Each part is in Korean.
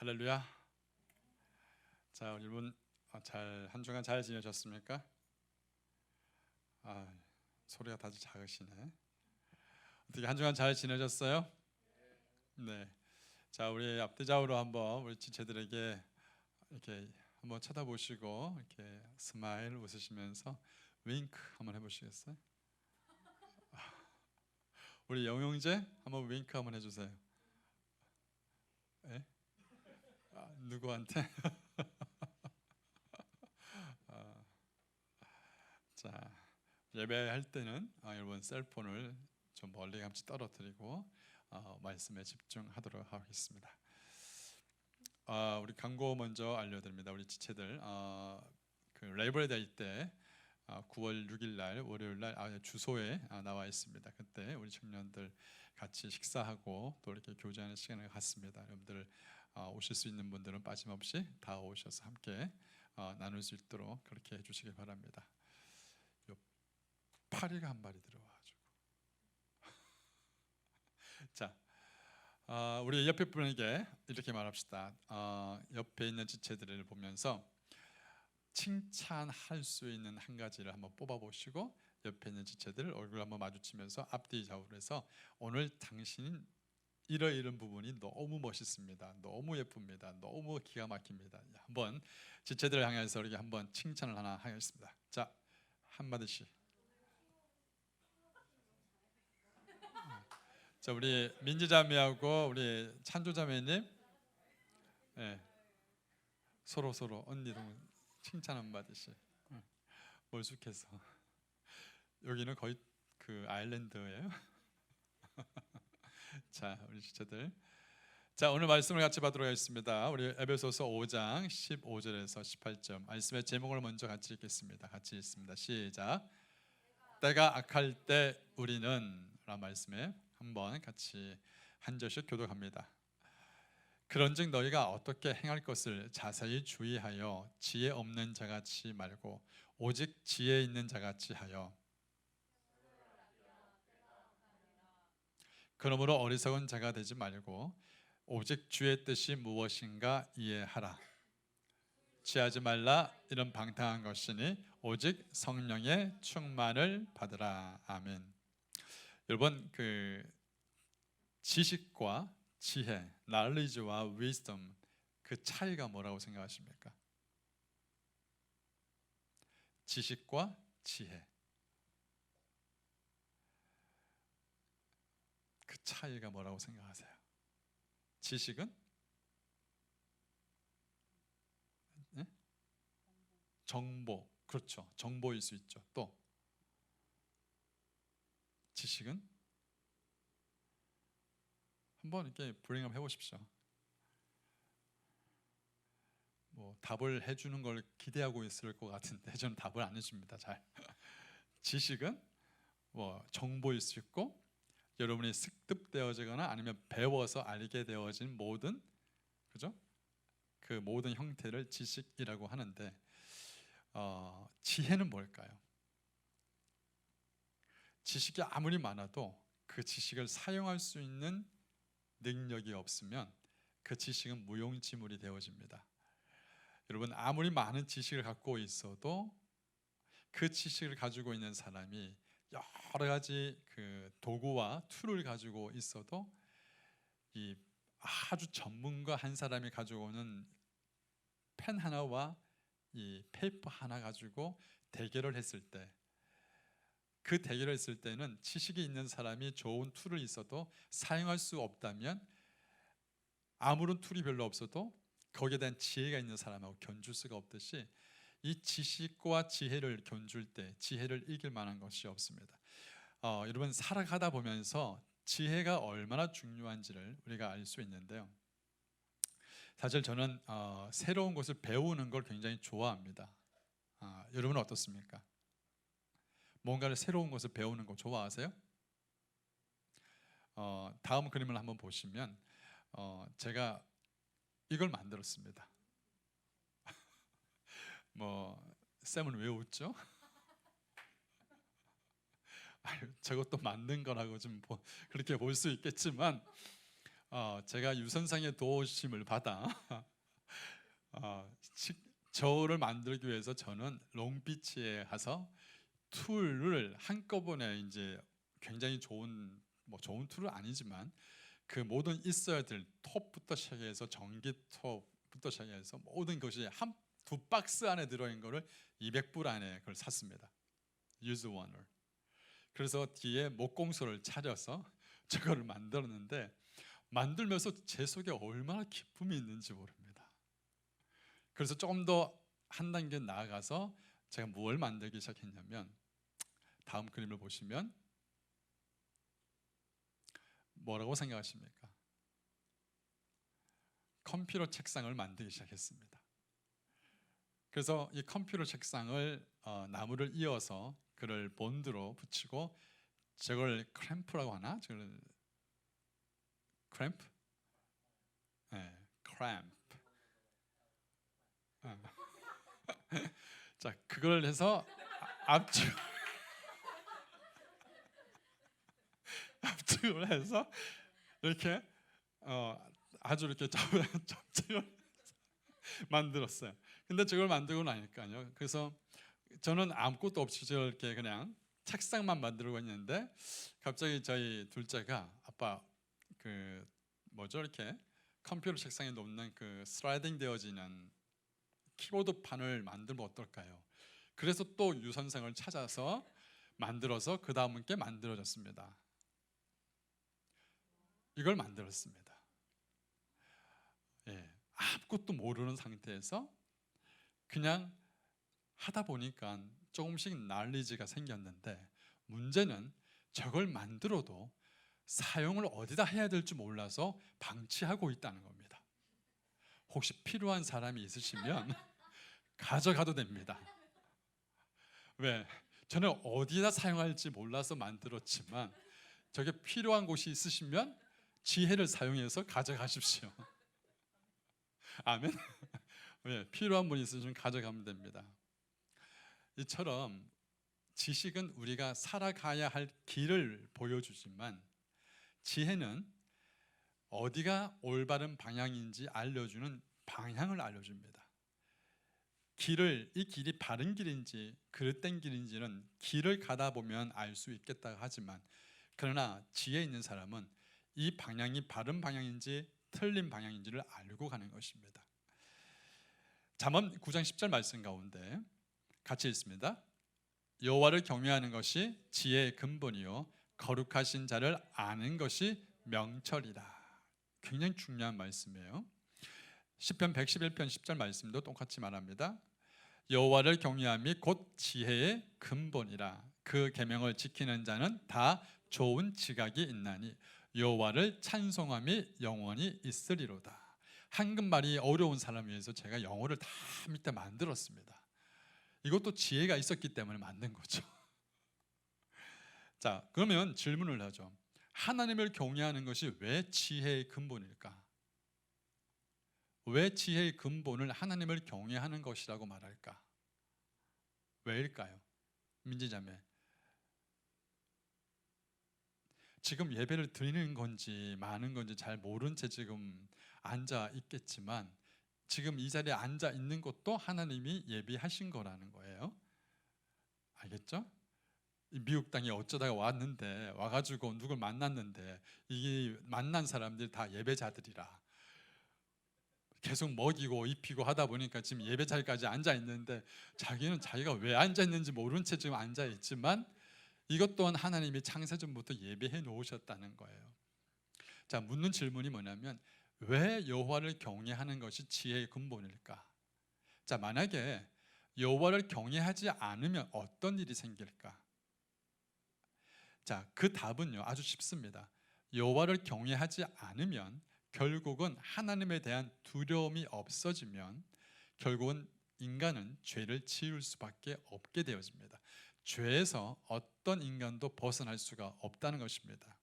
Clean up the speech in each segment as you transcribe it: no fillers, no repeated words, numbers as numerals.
할렐루야. 자, 여러분 한 주간 잘 지내셨습니까? 소리가 다들 작으시네. 어떻게 한 주간 잘 지내셨어요? 네. 자, 우리 앞뒤좌우로 한번 우리 지체들에게 이렇게 한번 쳐다보시고 이렇게 스마일 웃으시면서 윙크 한번 해보시겠어요? 우리 영용제 한번 윙크 한번 해주세요. 네? 누구한테? 자, 예배할 때는 여러분 셀폰을 좀 멀리 감치 떨어뜨리고 말씀에 집중하도록 하겠습니다. 우리 광고 먼저 알려드립니다. 우리 지체들 그 레이버 데이 때 9월 6일 날 월요일 날 주소에 나와 있습니다. 그때 우리 청년들 같이 식사하고 또 이렇게 교제하는 시간을 갖습니다. 여러분들 오실 수 있는 분들은 빠짐없이 다 오셔서 함께 나눌 수 있도록 그렇게 해주시기 바랍니다. 파리가 한 마리 들어와가지고 자, 우리 옆에 분에게 이렇게 말합시다. 옆에 있는 지체들을 보면서 칭찬할 수 있는 한 가지를 한번 뽑아보시고 옆에 있는 지체들 얼굴 한번 마주치면서 앞뒤 좌우로 해서 오늘 당신 이런 부분이 너무 멋있습니다. 너무 예쁩니다. 너무 기가 막힙니다. 한번 지체들을 향해서 이렇게 한번 칭찬을 하나 하겠습니다. 자, 한마디씩. 자, 우리 민지자매하고 우리 찬조자매님, 네, 서로 언니 동생 칭찬 한마디씩. 몰숙해서 여기는 거의 그 아일랜드예요. 자, 우리 지체들, 자, 오늘 말씀을 같이 받도록 하겠습니다. 우리 에베소서 5장 15절에서 18절 말씀의 제목을 먼저 같이 읽겠습니다. 같이 읽습니다. 시작. 때가 악할 때 우리는 라는 말씀에 한번 같이 한 절씩 교독합니다. 그런즉 너희가 어떻게 행할 것을 자세히 주의하여 지혜 없는 자같이 말고 오직 지혜 있는 자같이 하여 그러므로 어리석은 자가 되지 말고 오직 주의 뜻이 무엇인가 이해하라. 취하지 말라 이런 방탕한 것이니 오직 성령의 충만을 받으라. 아멘. 여러분, 그 지식과 지혜, knowledge와 wisdom 그 차이가 뭐라고 생각하십니까? 지식과 지혜 그 차이가 뭐라고 생각하세요? 지식은 네? 정보, 그렇죠. 정보일 수 있죠. 또 지식은 한번 이렇게 브링업 해보십시오. 뭐 답을 해주는 걸 기대하고 있을 것 같은데 저는 답을 안 해줍니다. 잘. 지식은 뭐 정보일 수 있고 여러분이 습득되어지거나 아니면 배워서 알게 되어진 모든, 그죠? 그 모든 형태를 지식이라고 하는데 지혜는 뭘까요? 지식이 아무리 많아도 그 지식을 사용할 수 있는 능력이 없으면 그 지식은 무용지물이 되어집니다. 여러분, 아무리 많은 지식을 갖고 있어도 그 지식을 가지고 있는 사람이 여러 가지 그 도구와 툴을 가지고 있어도 이 아주 전문가 한 사람이 가지고 오는 펜 하나와 이 페이퍼 하나 가지고 대결을 했을 때 그 대결을 했을 때는 지식이 있는 사람이 좋은 툴을 있어도 사용할 수 없다면 아무런 툴이 별로 없어도 거기에 대한 지혜가 있는 사람하고 견줄 수가 없듯이 이 지식과 지혜를 견줄 때 지혜를 이길 만한 것이 없습니다. 여러분, 살아가다 보면서 지혜가 얼마나 중요한지를 우리가 알 수 있는데요. 사실 저는 새로운 것을 배우는 걸 굉장히 좋아합니다. 여러분은 어떻습니까? 뭔가를 새로운 것을 배우는 거 좋아하세요? 다음 그림을 한번 보시면 제가 이걸 만들었습니다. 뭐 쌤은 왜 웃죠? 저것도 만든 거라고 좀 그렇게 볼 수 있겠지만 제가 유선상의 도우심을 받아 저울을 만들기 위해서 저는 롱비치에 가서 툴을 한꺼번에 이제 굉장히 좋은 좋은 툴은 아니지만 그 모든 있어야 될 톱부터 시작해서 전기톱부터 시작해서 모든 것이 두 박스 안에 들어있는 거를 200불 안에 그걸 샀습니다. 유즈원을. 그래서 뒤에 목공소를 차려서 저거를 만들었는데 만들면서 제 속에 얼마나 기쁨이 있는지 모릅니다. 그래서 조금 더 한 단계 나아가서 제가 뭘 만들기 시작했냐면 다음 그림을 보시면 뭐라고 생각하십니까? 컴퓨터 책상을 만들기 시작했습니다. 그래서 이 컴퓨터 책상을 나무를 이어서 그를 본드로 붙이고 저걸 크램프라고 하나? 저걸 크램프? 네, 크램프. 자, 그걸 해서 압축을 해서 이렇게 아주 이렇게 접착을 만들었어요. 근데 저걸 만들고 나니까요. 그래서 저는 아무것도 없이 저렇게 그냥 책상만 만들고 있는데 갑자기 저희 둘째가 아빠 그 뭐죠 이렇게 컴퓨터 책상에 놓는 그 슬라이딩 되어지는 키보드 판을 만들면 어떨까요? 그래서 또 유선상을 찾아서 만들어서 그 다음은 게 만들어졌습니다. 이걸 만들었습니다. 예, 아무것도 모르는 상태에서 그냥 하다 보니까 조금씩 날리지가 생겼는데 문제는 저걸 만들어도 사용을 어디다 해야 될지 몰라서 방치하고 있다는 겁니다. 혹시 필요한 사람이 있으시면 가져가도 됩니다. 왜? 저는 어디다 사용할지 몰라서 만들었지만 저게 필요한 곳이 있으시면 지혜를 사용해서 가져가십시오. 아멘. 왜? 필요한 분이 있으시면 가져가면 됩니다. 이처럼 지식은 우리가 살아가야 할 길을 보여주지만 지혜는 어디가 올바른 방향인지 알려주는 방향을 알려줍니다. 이 길이 바른 길인지 그릇된 길인지는 길을 가다 보면 알 수 있겠다 하지만 그러나 지혜 있는 사람은 이 방향이 바른 방향인지 틀린 방향인지를 알고 가는 것입니다. 잠언 9장 10절 말씀 가운데 같이 읽습니다. 여호와를 경외하는 것이 지혜의 근본이요 거룩하신 자를 아는 것이 명철이라. 굉장히 중요한 말씀이에요. 시편 111편 10절 말씀도 똑같이 말합니다. 여호와를 경외함이 곧 지혜의 근본이라. 그 계명을 지키는 자는 다 좋은 지각이 있나니 여호와를 찬송함이 영원히 있으리로다. 한국말이 어려운 사람을 위해서 제가 영어를 다 밑에 만들었습니다. 이것도 지혜가 있었기 때문에 만든 거죠. 자, 그러면 질문을 하죠. 하나님을 경외하는 것이 왜 지혜의 근본일까? 왜 지혜의 근본을 하나님을 경외하는 것이라고 말할까? 왜일까요? 민지자매, 지금 예배를 드리는 건지 많은 건지 잘 모른 채 지금 앉아 있겠지만 지금 이 자리에 앉아 있는 것도 하나님이 예비하신 거라는 거예요. 알겠죠? 미국 땅에 어쩌다가 왔는데 와가지고 누굴 만났는데 이 만난 사람들이 다 예배자들이라 계속 먹이고 입히고 하다 보니까 지금 예배 자리까지 앉아 있는데 자기는 자기가 왜 앉아 있는지 모른 채 지금 앉아 있지만 이것 또한 하나님이 창세전부터 예배해 놓으셨다는 거예요. 자, 묻는 질문이 뭐냐면 왜 여호와를 경외하는 것이 지혜의 근본일까? 자, 만약에 여호와를 경외하지 않으면 어떤 일이 생길까? 자, 그 답은요 아주 쉽습니다. 여호와를 경외하지 않으면 결국은 하나님에 대한 두려움이 없어지면 결국은 인간은 죄를 지을 수밖에 없게 되어집니다. 죄에서 어떤 인간도 벗어날 수가 없다는 것입니다.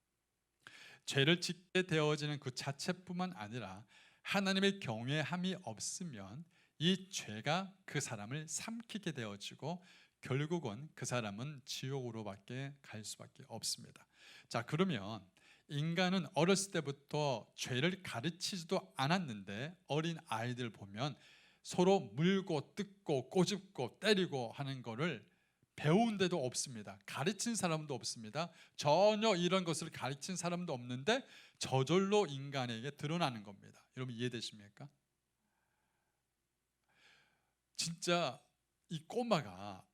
죄를 짓게 되어지는 그 자체뿐만 아니라 하나님의 경외함이 없으면 이 죄가 그 사람을 삼키게 되어지고 결국은 그 사람은 지옥으로밖에 갈 수밖에 없습니다. 자, 그러면 인간은 어렸을 때부터 죄를 가르치지도 않았는데 어린 아이들 보면 서로 물고 뜯고 꼬집고 때리고 하는 거를 배운 데도 없습니다. 가르친 사람도 없습니다. 전혀 이런 것을 가르친 사람도 없는데 저절로 인간에게 드러나는 겁니다. 여러분 이해되십니까? 진짜 이 꼬마가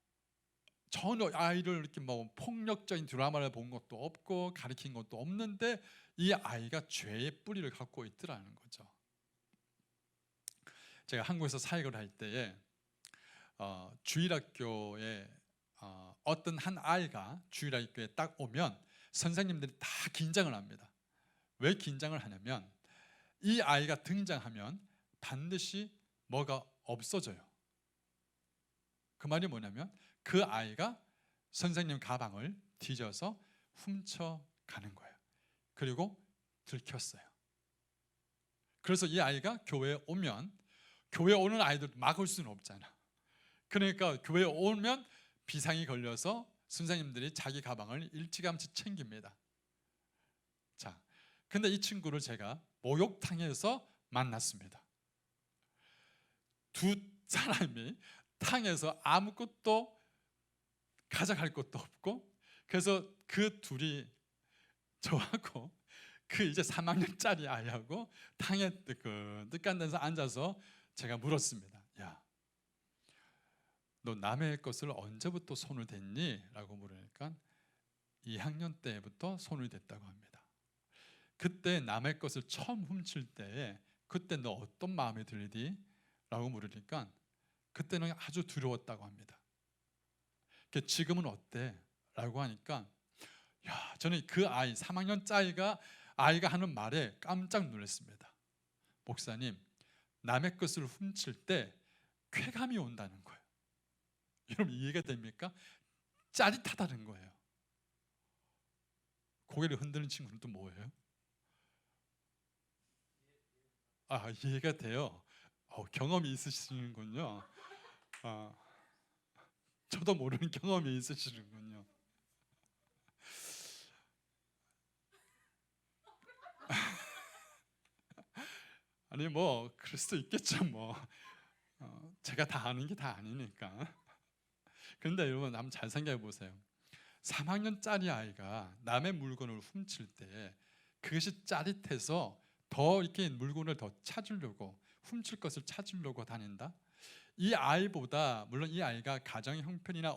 전혀 아이를 이렇게 뭐 폭력적인 드라마를 본 것도 없고 가르친 것도 없는데 이 아이가 죄의 뿌리를 갖고 있더라는 거죠. 제가 한국에서 사역을 할 때에 주일학교에 어떤 한 아이가 주일학교에 딱 오면 선생님들이 다 긴장을 합니다. 왜 긴장을 하냐면 이 아이가 등장하면 반드시 뭐가 없어져요. 그 말이 뭐냐면 그 아이가 선생님 가방을 뒤져서 훔쳐가는 거예요. 그리고 들켰어요. 그래서 이 아이가 교회에 오면, 교회에 오는 아이들 막을 수는 없잖아. 그러니까 교회에 오면 비상이 걸려서 선생님들이 자기 가방을 일찌감치 챙깁니다. 자, 근데 이 친구를 제가 목욕탕에서 만났습니다. 두 사람이 탕에서 아무것도 가져갈 것도 없고, 그래서 그 둘이 저하고 그 이제 3학년짜리 아이하고 탕에 뜨끈뜨끈 데서 앉아서 제가 물었습니다. 야, 너 남의 것을 언제부터 손을 댔니? 라고 물으니까 2학년 때부터 손을 댔다고 합니다. 그때 남의 것을 처음 훔칠 때 그때 너 어떤 마음이 들리? 라고 물으니까 그때는 아주 두려웠다고 합니다. 지금은 어때? 라고 하니까 저는 그 아이 3학년짜리가 아이가 하는 말에 깜짝 놀랐습니다. 목사님, 남의 것을 훔칠 때 쾌감이 온다는 거예요. 여러분 이해가 됩니까? 짜릿하다는 거예요. 고개를 흔드는 친구는 또 뭐예요? 이해가 돼요. 경험이 있으시는군요. 저도 모르는 경험이 있으시는군요. 아니 뭐 그럴 수도 있겠죠. 뭐 제가 다 아는 게 다 아니니까. 그런데 여러분 한번 잘 생각해 보세요. 3학년짜리 아이가 남의 물건을 훔칠 때 그것이 짜릿해서 더 이렇게 물건을 더 찾으려고, 훔칠 것을 찾으려고 다닌다. 이 아이보다, 물론 이 아이가 가정 형편이나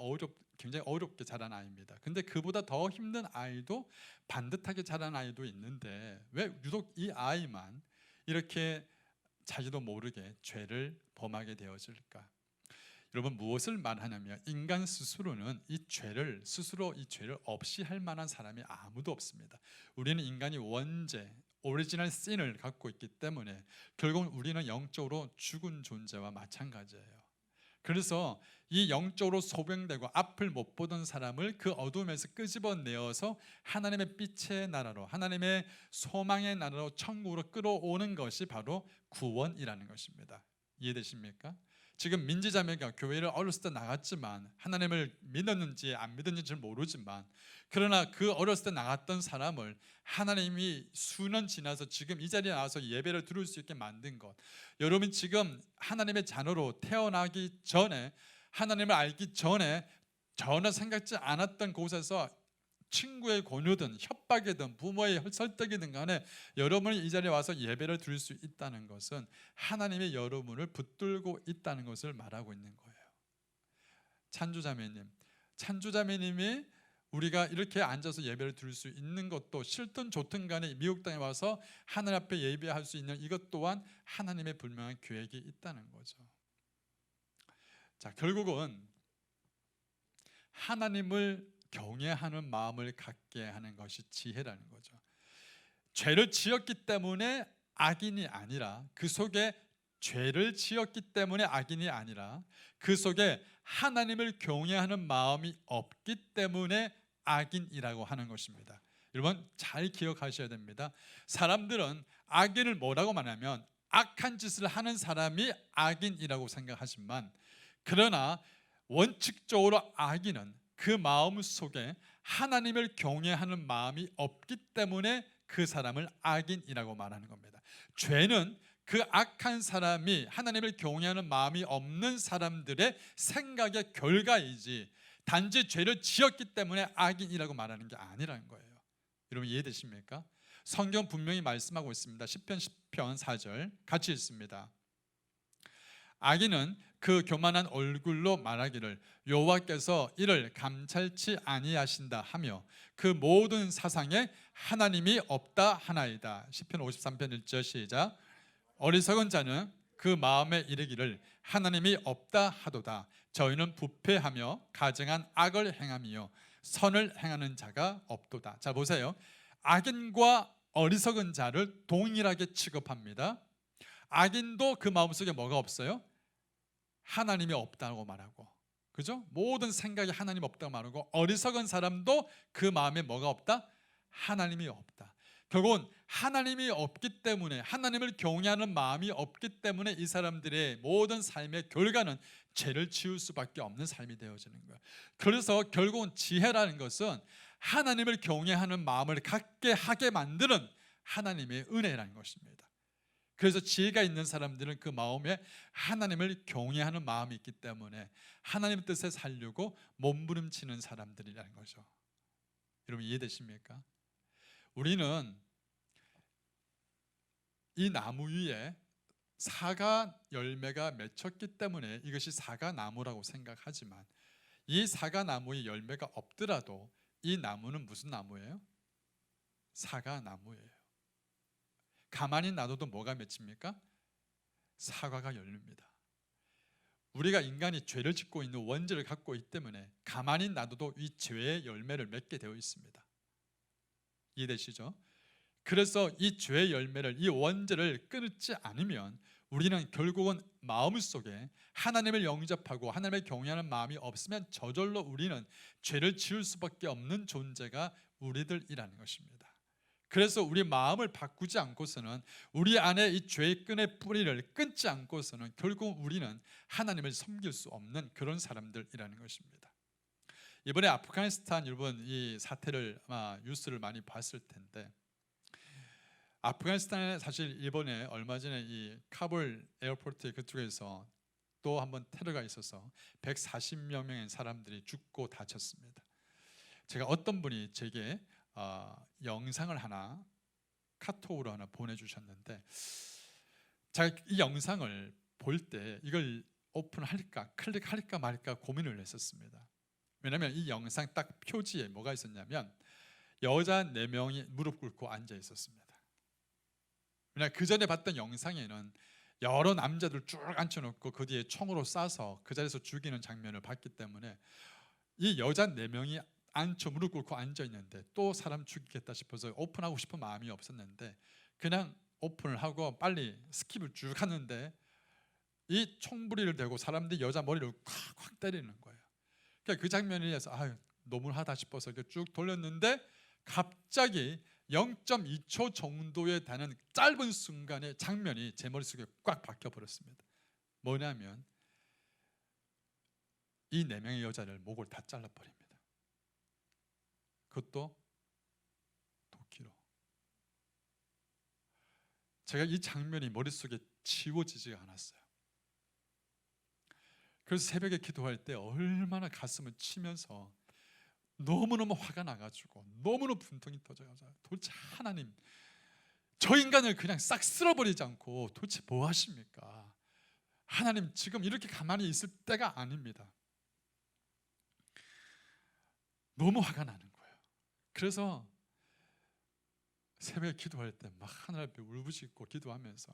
굉장히 어렵게 자란 아이입니다. 근데 그보다 더 힘든 아이도, 반듯하게 자란 아이도 있는데 왜 유독 이 아이만 이렇게 자기도 모르게 죄를 범하게 되어질까? 여러분 무엇을 말하냐면 인간 스스로는 이 죄를 없이 할 만한 사람이 아무도 없습니다. 우리는 인간이 원죄, 오리지널 신을 갖고 있기 때문에 결국 우리는 영적으로 죽은 존재와 마찬가지예요. 그래서 이 영적으로 소병되고 앞을 못 보던 사람을 그 어둠에서 끄집어내어서 하나님의 빛의 나라로, 하나님의 소망의 나라로, 천국으로 끌어오는 것이 바로 구원이라는 것입니다. 이해되십니까? 지금 민지자매가 교회를 어렸을 때 나갔지만 하나님을 믿었는지 안 믿었는지 모르지만, 그러나 그 어렸을 때 나갔던 사람을 하나님이 수년 지나서 지금 이 자리에 나와서 예배를 드릴 수 있게 만든 것, 여러분 지금 하나님의 자녀로 태어나기 전에, 하나님을 알기 전에 전혀 생각지 않았던 곳에서 친구의 권유든 협박이든 부모의 설득이든 간에 여러분이 이 자리에 와서 예배를 드릴 수 있다는 것은 하나님의 여러분을 붙들고 있다는 것을 말하고 있는 거예요. 찬주자매님이 우리가 이렇게 앉아서 예배를 드릴 수 있는 것도, 싫든 좋든 간에 미국 땅에 와서 하늘 앞에 예배할 수 있는 이것 또한 하나님의 분명한 계획이 있다는 거죠. 자, 결국은 하나님을 경외하는 마음을 갖게 하는 것이 지혜라는 거죠. 죄를 지었기 때문에 악인이 아니라, 그 속에 죄를 지었기 때문에 악인이 아니라 그 속에 하나님을 경외하는 마음이 없기 때문에 악인이라고 하는 것입니다. 여러분 잘 기억하셔야 됩니다. 사람들은 악인을 뭐라고 말하면 악한 짓을 하는 사람이 악인이라고 생각하지만, 그러나 원칙적으로 악인은 그 마음 속에 하나님을 경외하는 마음이 없기 때문에 그 사람을 악인이라고 말하는 겁니다. 죄는 그 악한 사람이 하나님을 경외하는 마음이 없는 사람들의 생각의 결과이지 단지 죄를 지었기 때문에 악인이라고 말하는 게 아니라는 거예요. 여러분 이해되십니까? 성경 분명히 말씀하고 있습니다. 시편 10편 4절 같이 읽습니다. 악인은 그 교만한 얼굴로 말하기를 여호와께서 이를 감찰치 아니하신다 하며 그 모든 사상에 하나님이 없다 하나이다. 시편 53편 1절 시작. 어리석은 자는 그 마음에 이르기를 하나님이 없다 하도다. 저희는 부패하며 가증한 악을 행하며 선을 행하는 자가 없도다. 자 보세요. 악인과 어리석은 자를 동일하게 취급합니다. 악인도 그 마음속에 뭐가 없어요? 하나님이 없다고 말하고, 그죠? 모든 생각이 하나님 없다고 말하고, 어리석은 사람도 그 마음에 뭐가 없다? 하나님이 없다. 결국은 하나님이 없기 때문에, 하나님을 경외하는 마음이 없기 때문에 이 사람들의 모든 삶의 결과는 죄를 지을 수밖에 없는 삶이 되어지는 거예요. 그래서 결국은 지혜라는 것은 하나님을 경외하는 마음을 갖게 하게 만드는 하나님의 은혜라는 것입니다. 그래서 지혜가 있는 사람들은 그 마음에 하나님을 경외하는 마음이 있기 때문에 하나님의 뜻에 살려고 몸부림치는 사람들이라는 거죠. 여러분 이해되십니까? 우리는 이 나무 위에 사과 열매가 맺혔기 때문에 이것이 사과 나무라고 생각하지만 이 사과 나무의 열매가 없더라도 이 나무는 무슨 나무예요? 사과 나무예요. 가만히 놔둬도 뭐가 맺힙니까? 사과가 열립니다. 우리가 인간이 죄를 짓고 있는 원죄를 갖고 있기 때문에 가만히 놔둬도 이 죄의 열매를 맺게 되어 있습니다. 이해되시죠? 그래서 이 죄의 열매를, 이 원죄를 끊지 않으면 우리는 결국은 마음속에 하나님을 영접하고 하나님을 경외하는 마음이 없으면 저절로 우리는 죄를 지을 수밖에 없는 존재가 우리들이라는 것입니다. 그래서 우리 마음을 바꾸지 않고서는, 우리 안에 이 죄의 끈의 뿌리를 끊지 않고서는 결국 우리는 하나님을 섬길 수 없는 그런 사람들이라는 것입니다. 이번에 아프가니스탄 여러분 이 사태를 아마 뉴스를 많이 봤을 텐데, 아프가니스탄에 사실 이번에 얼마 전에 이 카불 에어포트 그쪽에서 또 한번 테러가 있어서 140여 명의 사람들이 죽고 다쳤습니다. 제가 어떤 분이 제게 영상을 하나 카톡으로 하나 보내주셨는데, 제가 이 영상을 볼 때 이걸 오픈할까 클릭할까 말까 고민을 했었습니다. 왜냐하면 이 영상 딱 표지에 뭐가 있었냐면 여자 4명이 무릎 꿇고 앉아 있었습니다. 왜냐하면 그 전에 봤던 영상에는 여러 남자들 쭉 앉혀놓고 그 뒤에 총으로 쏴서 그 자리에서 죽이는 장면을 봤기 때문에 이 여자 4명이 무릎 꿇고 앉아 있는데 또 사람 죽이겠다 싶어서 오픈하고 싶은 마음이 없었는데 그냥 오픈을 하고 빨리 스킵을 쭉 하는데 이 총부리를 대고 사람들이 여자 머리를 콱콱 때리는 거예요. 그러니까 그 장면에서 너무하다 싶어서 이렇게 쭉 돌렸는데 갑자기 0.2초 정도에 되는 짧은 순간에 장면이 제 머릿속에 꽉 박혀버렸습니다. 뭐냐면 이 4명의 여자를 목을 다 잘라버립니다. 그것도 도끼로. 제가 이 장면이 머릿속에 지워지지가 않았어요. 그래서 새벽에 기도할 때 얼마나 가슴을 치면서 너무너무 화가 나가지고 너무너무 분통이 터져요. 도대체 하나님, 저 인간을 그냥 싹 쓸어버리지 않고 도대체 뭐 하십니까? 하나님 지금 이렇게 가만히 있을 때가 아닙니다. 너무 화가 나는 거예요. 그래서 새벽에 기도할 때 막 하늘 앞에 울부짖고 기도하면서,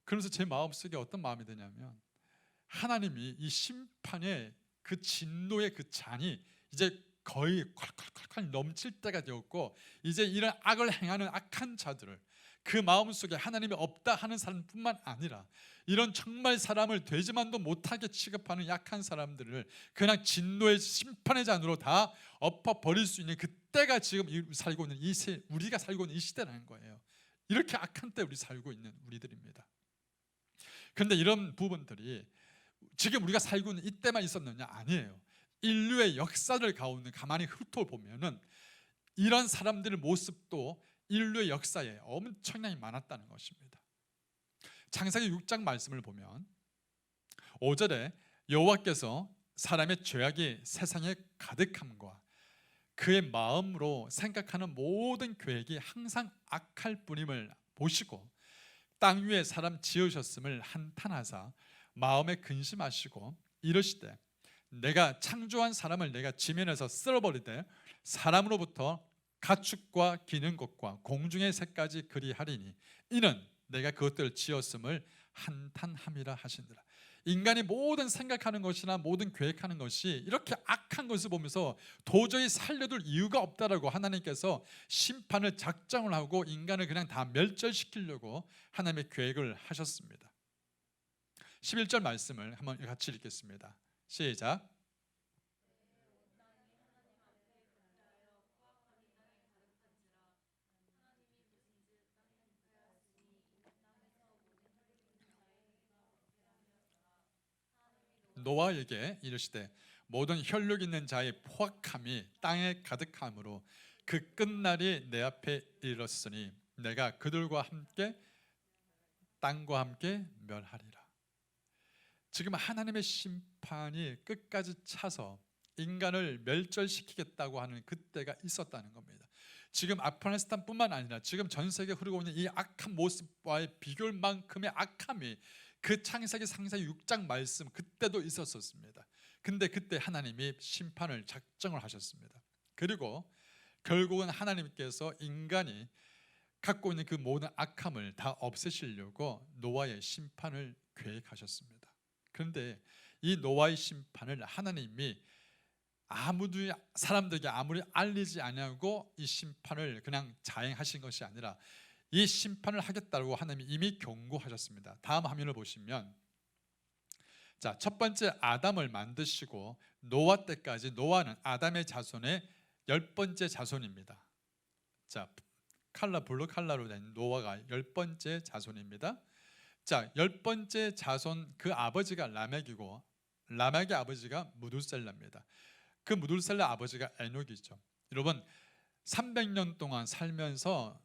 그러면서 제 마음속에 어떤 마음이 드냐면 하나님이 이 심판의 그 진노의 그 잔이 이제 거의 콸콸콸콸 넘칠 때가 되었고, 이제 이런 악을 행하는 악한 자들을, 그 마음속에 하나님이 없다 하는 사람뿐만 아니라 이런 정말 사람을 되지만도 못하게 취급하는 약한 사람들을 그냥 진노의 심판의 잔으로 다 엎어버릴 수 있는 그때가 지금 살고 있는 우리가 살고 있는 이 시대라는 거예요. 이렇게 악한 때 우리 살고 있는 우리들입니다. 그런데 이런 부분들이 지금 우리가 살고 있는 이때만 있었느냐? 아니에요. 인류의 역사를 가운데 가만히 훑어보면은 이런 사람들의 모습도 인류의 역사에 엄청나게 많았다는 것입니다. 창세기 6장 말씀을 보면 5절에 여호와께서 사람의 죄악이 세상에 가득함과 그의 마음으로 생각하는 모든 계획이 항상 악할 뿐임을 보시고 땅 위에 사람 지으셨음을 한탄하사 마음에 근심하시고 이르시되 내가 창조한 사람을 내가 지면에서 쓸어버리되 사람으로부터 가축과 기는 것과 공중의 새까지 그리하리니 이는 내가 그것들을 지었음을 한탄함이라 하시니라. 인간이 모든 생각하는 것이나 모든 계획하는 것이 이렇게 악한 것을 보면서 도저히 살려둘 이유가 없다라고 하나님께서 심판을 작정을 하고 인간을 그냥 다 멸절시키려고 하나님의 계획을 하셨습니다. 11절 말씀을 한번 같이 읽겠습니다. 시작. 노아에게 이르시되 모든 혈육 있는 자의 포악함이 땅에 가득함으로 그 끝날이 내 앞에 이르렀으니 내가 그들과 함께 땅과 함께 멸하리라. 지금 하나님의 심판이 끝까지 차서 인간을 멸절시키겠다고 하는 그때가 있었다는 겁니다. 지금 아프가니스탄뿐만 아니라 지금 전 세계에 흐르고 있는 이 악한 모습과의 비교할 만큼의 악함이 그 창세기 상세기 6장 말씀 그때도 있었습니다. 근데 그때 하나님이 심판을 작정을 하셨습니다. 그리고 결국은 하나님께서 인간이 갖고 있는 그 모든 악함을 다 없애시려고 노아의 심판을 계획하셨습니다. 그런데 이 노아의 심판을 하나님이 사람들에게 아무리 알리지 않고 이 심판을 그냥 자행하신 것이 아니라 이 심판을 하겠다고 하나님이 이미 경고하셨습니다. 다음 화면을 보시면 자, 첫 번째 아담을 만드시고 노아 때까지 노아는 아담의 자손의 10번째 자손입니다. 자, 블루 칼라로 된 노아가 10번째 자손입니다. 자, 10번째 자손 그 아버지가 라멕이고 라멕의 아버지가 무두셀라입니다. 그 무두셀라 아버지가 에녹이죠. 여러분 300년 동안 살면서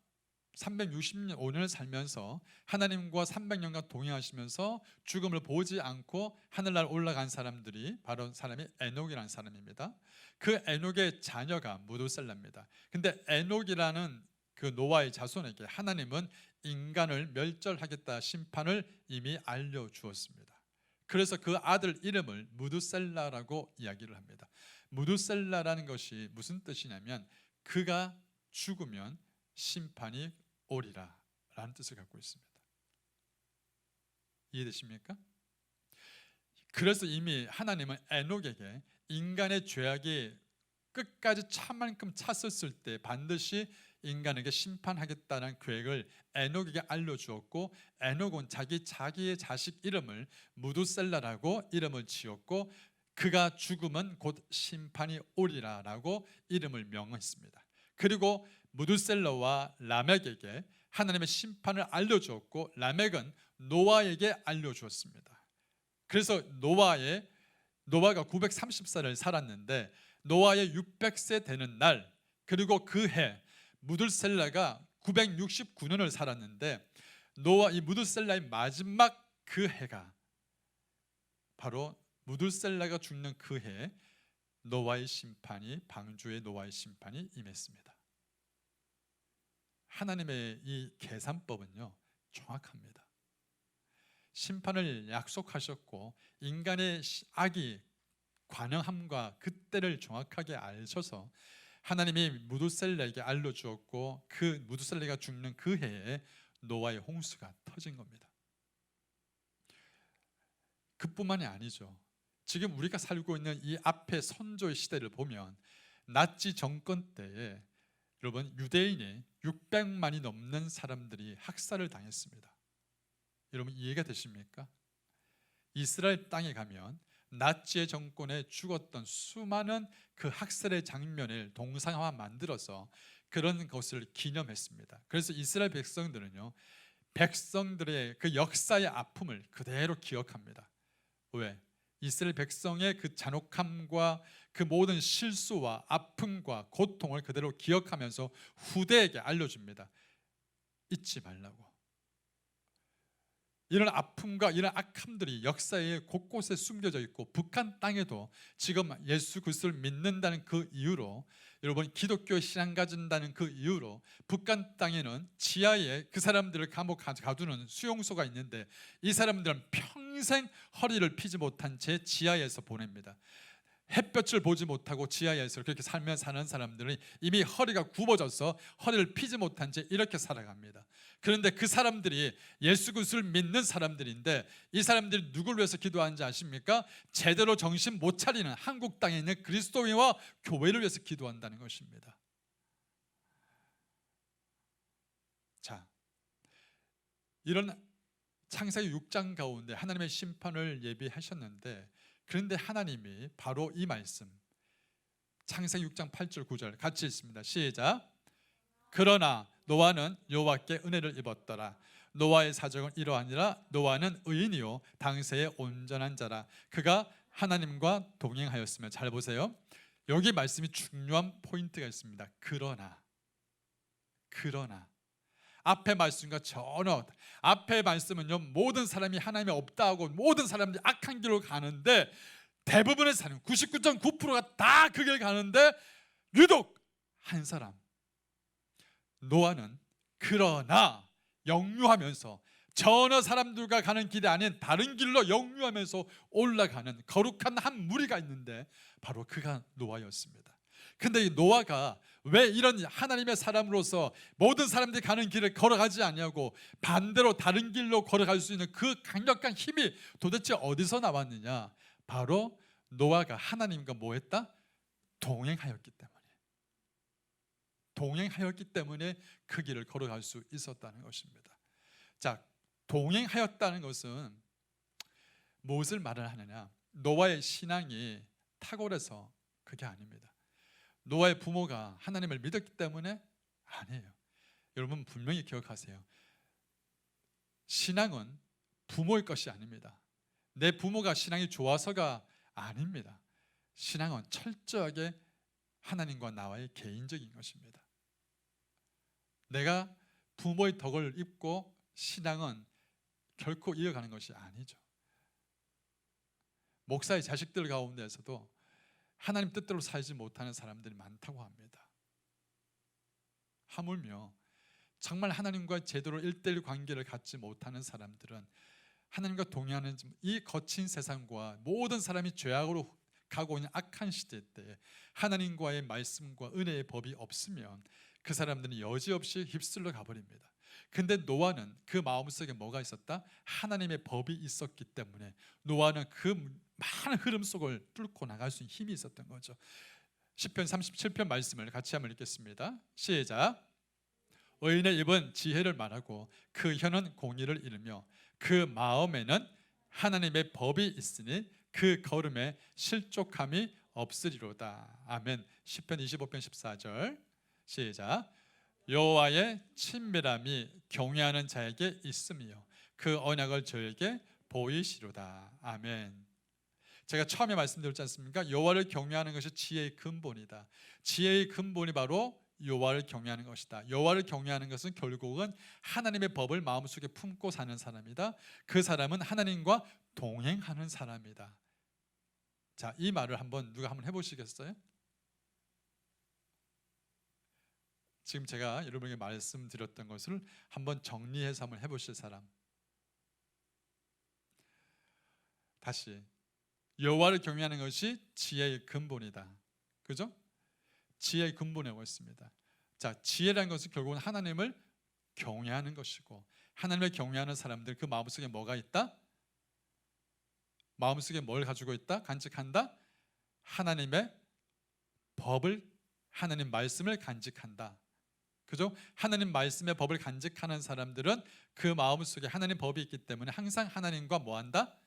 365년을 살면서 하나님과 300년간 동행하시면서 죽음을 보지 않고 하늘날 올라간 사람들이 바로 사람이 에녹이라는 사람입니다. 그 에녹의 자녀가 무두셀라입니다. 근데 에녹이라는 그 노아의 자손에게 하나님은 인간을 멸절하겠다 심판을 이미 알려주었습니다. 그래서 그 아들 이름을 무두셀라라고 이야기를 합니다. 무두셀라라는 것이 무슨 뜻이냐면 그가 죽으면 심판이 오리라 라는 뜻을 갖고 있습니다. 이해되십니까? 그래서 이미 하나님은 에녹에게 인간의 죄악이 끝까지 차만큼 찼었을 때 반드시 인간에게 심판하겠다는 계획을 에녹에게 알려주었고 에녹은 자기의 자식 이름을 무두셀라라고 이름을 지었고 그가 죽으면 곧 심판이 오리라 라고 이름을 명했습니다. 그리고 무두셀라와 라멕에게 하나님의 심판을 알려주었고 라멕은 노아에게 알려주었습니다. 그래서 노아가 930살을 살았는데 노아의 600세 되는 날 그리고 그 해 무두셀라가 969년을 살았는데 이 무두셀라의 마지막 그 해가 바로 무두셀라가 죽는 그 해에 방주의 노아의 심판이 임했습니다. 하나님의 이 계산법은요 정확합니다. 심판을 약속하셨고 인간의 악이 관영함과 그때를 정확하게 아셔서 하나님이 무두셀라에게 알려주었고 그 무두셀라가 죽는 그 해에 노아의 홍수가 터진 겁니다. 그뿐만이 아니죠. 지금 우리가 살고 있는 이 앞에 선조의 시대를 보면 나치 정권 때에 여러분 유대인이 600만이 넘는 사람들이 학살을 당했습니다. 여러분 이해가 되십니까? 이스라엘 땅에 가면 나치의 정권에 죽었던 수많은 그 학살의 장면을 동상화 만들어서 그런 것을 기념했습니다. 그래서 이스라엘 백성들은요 백성들의 그 역사의 아픔을 그대로 기억합니다. 왜? 이스라엘 백성의 그 잔혹함과 그 모든 실수와 아픔과 고통을 그대로 기억하면서 후대에게 알려줍니다. 잊지 말라고. 이런 아픔과 이런 악함들이 역사의 곳곳에 숨겨져 있고 북한 땅에도 지금 예수 그리스도를 믿는다는 그 이유로, 여러분 기독교 신앙 가진다는 그 이유로 북한 땅에는 지하에 그 사람들을 감옥 가두는 수용소가 있는데 이 사람들은 평생 허리를 피지 못한 채 지하에서 보냅니다. 햇볕을 보지 못하고 지하에서 그렇게 살며 사는 사람들은 이미 허리가 굽어져서 허리를 피지 못한 채 이렇게 살아갑니다. 그런데 그 사람들이 예수 그리스도를 믿는 사람들인데 이 사람들이 누굴 위해서 기도하는지 아십니까? 제대로 정신 못 차리는 한국 땅에 있는 그리스도인과 교회를 위해서 기도한다는 것입니다. 자, 이런 창세기 6장 가운데 하나님의 심판을 예비하셨는데, 그런데 하나님이 바로 이 말씀, 창세기 6장 8절 9절 같이 읽습니다. 시작. 그러나 노아는 여호와께 은혜를 입었더라. 노아의 사정은 이러하니라. 노아는 의인이요 당세의 온전한 자라. 그가 하나님과 동행하였으며. 잘 보세요. 여기 말씀이 중요한 포인트가 있습니다. 그러나 앞에 말씀과 전혀, 앞에 말씀은요 모든 사람이 하나님이 없다 하고 모든 사람들이 악한 길로 가는데, 대부분의 사람 99.9%가 다 그 길 가는데 유독 한 사람 노아는 그러나 역류하면서 전혀 사람들과 가는 길이 아닌 다른 길로 역류하면서 올라가는 거룩한 한 무리가 있는데 바로 그가 노아였습니다. 근데 이 노아가 왜 이런 하나님의 사람으로서 모든 사람들이 가는 길을 걸어가지 않냐고 반대로 다른 길로 걸어갈 수 있는 그 강력한 힘이 도대체 어디서 나왔느냐? 바로 노아가 하나님과 뭐 했다? 동행하였기 때문에 그 길을 걸어갈 수 있었다는 것입니다. 자, 동행하였다는 것은 무엇을 말을 하느냐? 노아의 신앙이 탁월해서 그게 아닙니다. 노아의 부모가 하나님을 믿었기 때문에 아니에요. 여러분 분명히 기억하세요. 신앙은 부모의 것이 아닙니다. 내 부모가 신앙이 좋아서가 아닙니다. 신앙은 철저하게 하나님과 나와의 개인적인 것입니다. 내가 부모의 덕을 입고 신앙은 결코 이어가는 것이 아니죠. 목사의 자식들 가운데에서도 하나님 뜻대로 살지 못하는 사람들이 많다고 합니다. 하물며 정말 하나님과 제대로 1:1 관계를 갖지 못하는 사람들은 하나님과 동행하는 이 거친 세상과 모든 사람이 죄악으로 가고 있는 악한 시대 때 하나님과의 말씀과 은혜의 법이 없으면 그 사람들은 여지없이 휩쓸려 가버립니다. 근데 노아는 그 마음속에 뭐가 있었다? 하나님의 법이 있었기 때문에 노아는 그 많은 흐름 속을 뚫고 나갈 수 있는 힘이 있었던 거죠. 시편 37편 말씀을 같이 한번 읽겠습니다. 시작. 의인의 입은 지혜를 말하고 그 혀는 공의를 이루며 그 마음에는 하나님의 법이 있으니 그 걸음에 실족함이 없으리로다. 아멘. 시편 25편 14절 시작. 여호와의 친밀함이 경외하는 자에게 있으며 그 언약을 저에게 보이시로다. 아멘. 제가 처음에 말씀드렸지 않습니까? 여호와를 경외하는 것이 지혜의 근본이다. 지혜의 근본이 바로 여호와를 경외하는 것이다. 여호와를 경외하는 것은 결국은 하나님의 법을 마음속에 품고 사는 사람이다. 그 사람은 하나님과 동행하는 사람이다. 자, 이 말을 누가 한번 해보시겠어요? 지금 제가 여러분에게 말씀드렸던 것을 한번 정리해서 한번 해보실 사람. 다시, 여호와를 경외하는 것이 지혜의 근본이다. 그죠? 지혜의 근본이라고 했습니다. 자, 지혜라는 것은 결국은 하나님을 경외하는 것이고, 하나님을 경외하는 사람들 그 마음속에 뭐가 있다? 마음속에 뭘 가지고 있다? 간직한다? 하나님의 법을, 하나님 말씀을 간직한다. 그죠? 하나님 말씀의 법을 간직하는 사람들은 그 마음속에 하나님 법이 있기 때문에 항상 하나님과 뭐한다?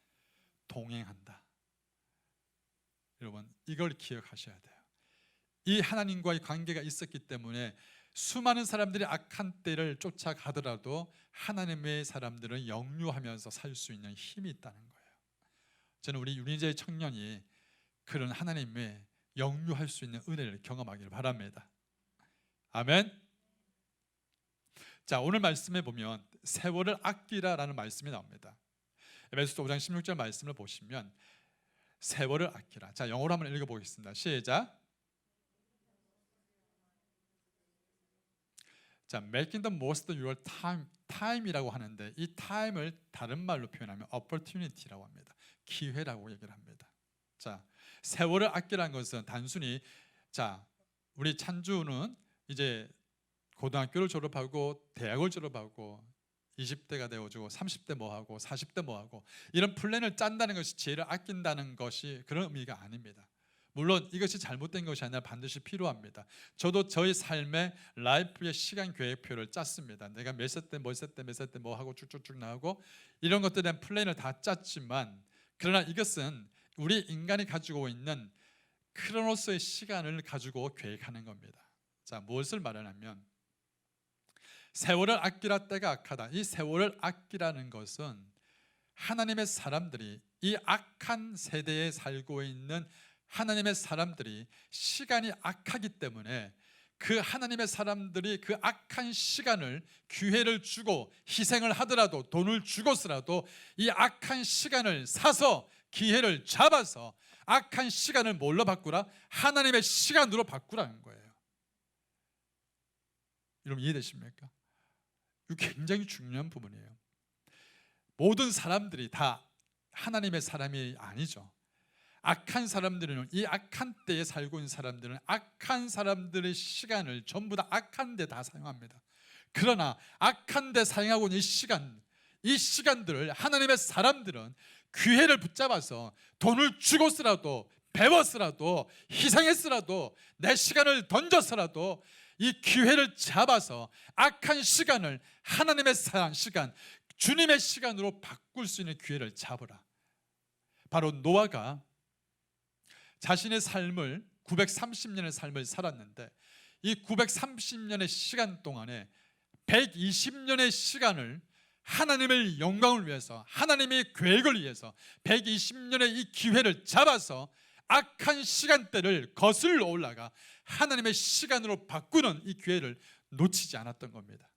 동행한다. 여러분 이걸 기억하셔야 돼요. 이 하나님과의 관계가 있었기 때문에 수많은 사람들이 악한 때를 쫓아가더라도 하나님의 사람들은 역류하면서 살 수 있는 힘이 있다는 거예요. 저는 우리 유린제의 청년이 그런 하나님의 영유할 수 있는 은혜를 경험하기를 바랍니다. 아멘. 자, 오늘 말씀에 보면 세월을 아끼라라는 말씀이 나옵니다. 에베소서 5장 16절 말씀을 보시면 세월을 아끼라. 자, 영어로 한번 읽어보겠습니다. 시작. 자, making the most of your time, time이라고 하는데 이 time을 다른 말로 표현하면 opportunity라고 합니다. 기회라고 얘기를 합니다. 자, 세월을 아끼라는 것은 단순히 자, 우리 찬주는 이제 고등학교를 졸업하고 대학을 졸업하고 20대가 되어주고 30대 뭐하고 40대 뭐하고 이런 플랜을 짠다는 것이 지혜를 아낀다는 것이 그런 의미가 아닙니다. 물론 이것이 잘못된 것이 아니라 반드시 필요합니다. 저도 저의 삶의 라이프의 시간 계획표를 짰습니다. 내가 몇 세 때 몇 세 때 몇 세 때 뭐 하고 쭉쭉쭉 나오고 이런 것들에 대한 플랜을 다 짰지만 그러나 이것은 우리 인간이 가지고 있는 크로노스의 시간을 가지고 계획하는 겁니다. 자, 무엇을 말하냐면 세월을 아끼라 때가 악하다. 이 세월을 아끼라는 것은 하나님의 사람들이 이 악한 세대에 살고 있는 하나님의 사람들이 시간이 악하기 때문에 그 하나님의 사람들이 그 악한 시간을 기회를 주고 희생을 하더라도 돈을 주고서라도 이 악한 시간을 사서 기회를 잡아서 악한 시간을 뭘로 바꾸라? 하나님의 시간으로 바꾸라는 거예요. 여러분 이해되십니까? 이거 굉장히 중요한 부분이에요. 모든 사람들이 다 하나님의 사람이 아니죠. 악한 사람들은 이 악한 때에 살고 있는 사람들은 악한 사람들의 시간을 전부 다 악한 데 다 사용합니다. 그러나 악한 데 사용하고 있는 이 시간들을 하나님의 사람들은 기회를 붙잡아서 돈을 주고서라도 배웠으라도 희생했으라도 내 시간을 던져서라도 이 기회를 잡아서 악한 시간을 하나님의 시간, 주님의 시간으로 바꿀 수 있는 기회를 잡으라. 바로 노아가 자신의 삶을 930년의 삶을 살았는데 이 930년의 시간 동안에 120년의 시간을 하나님의 영광을 위해서 하나님의 계획을 위해서 120년의 이 기회를 잡아서 악한 시간대를 거슬러 올라가 하나님의 시간으로 바꾸는 이 기회를 놓치지 않았던 겁니다.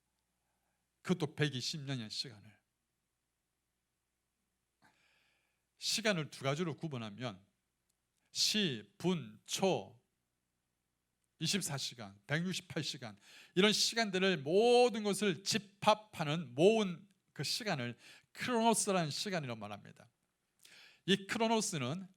그것도 120년의 시간을 두 가지로 구분하면 시, 분, 초 24시간, 168시간 이런 시간들을 모든 것을 집합하는 모은 그 시간을 크로노스라는 시간이라고 말합니다. 이 크로노스는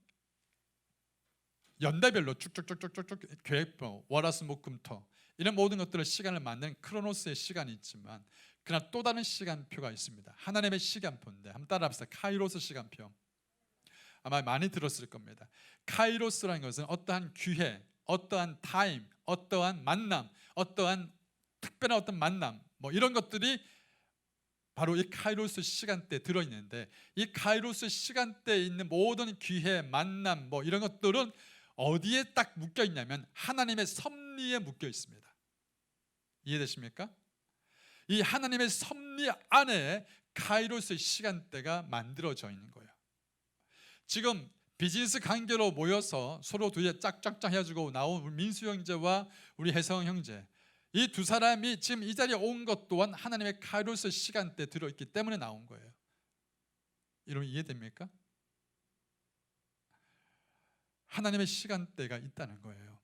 연대별로 쭉쭉쭉쭉쭉 계획표, 월화수목금토 이런 모든 것들을 시간을 만드는 크로노스의 시간이 있지만 그러나 또 다른 시간표가 있습니다. 하나님의 시간표인데 한번 따라합시다. 카이로스 시간표. 아마 많이 들었을 겁니다. 카이로스라는 것은 어떠한 기회, 어떠한 타임, 어떠한 만남, 어떠한 특별한 어떤 만남 뭐 이런 것들이 바로 이 카이로스 시간대에 들어있는데 이 카이로스 시간대에 있는 모든 기회, 만남 뭐 이런 것들은 어디에 딱 묶여 있냐면 하나님의 섭리에 묶여 있습니다. 이해되십니까? 이 하나님의 섭리 안에 카이로스 시간대가 만들어져 있는 거예요. 지금 비즈니스 관계로 모여서 서로 뒤에 짝짝짝 해가지고 나온 우리 민수 형제와 우리 혜성 형제 이 두 사람이 지금 이 자리에 온 것 또한 하나님의 카이로스 시간대에 들어있기 때문에 나온 거예요. 여러분 이해됩니까? 하나님의 시간대가 있다는 거예요.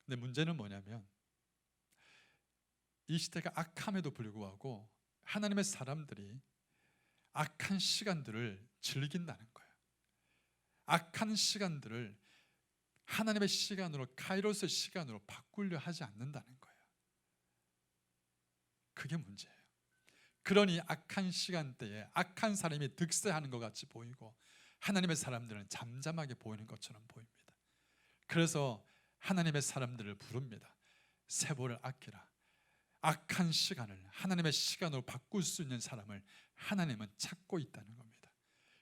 근데 문제는 뭐냐면 이 시대가 악함에도 불구하고 하나님의 사람들이 악한 시간들을 즐긴다는 거예요. 악한 시간들을 하나님의 시간으로 카이로스 시간으로 바꾸려 하지 않는다는 거예요. 그게 문제예요. 그러니 악한 시간대에 악한 사람이 득세하는 것 같이 보이고 하나님의 사람들은 잠잠하게 보이는 것처럼 보입니다. 그래서 하나님의 사람들을 부릅니다. 세월을 아끼라. 악한 시간을 하나님의 시간으로 바꿀 수 있는 사람을 하나님은 찾고 있다는 겁니다.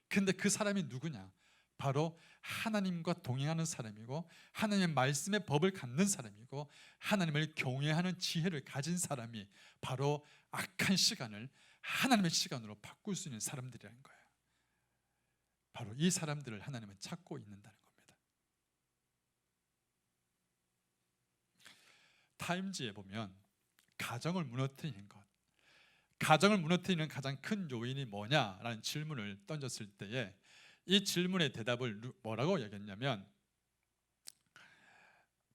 근데 그 사람이 누구냐? 바로 하나님과 동행하는 사람이고 하나님의 말씀의 법을 갖는 사람이고 하나님을 경외하는 지혜를 가진 사람이 바로 악한 시간을 하나님의 시간으로 바꿀 수 있는 사람들이라는 거예요. 바로 이 사람들을 하나님은 찾고 있는다는 겁니다. 타임지에 보면 가정을 무너뜨리는 것, 가정을 무너뜨리는 가장 큰 요인이 뭐냐라는 질문을 던졌을 때에 이 질문의 대답을 뭐라고 얘기했냐면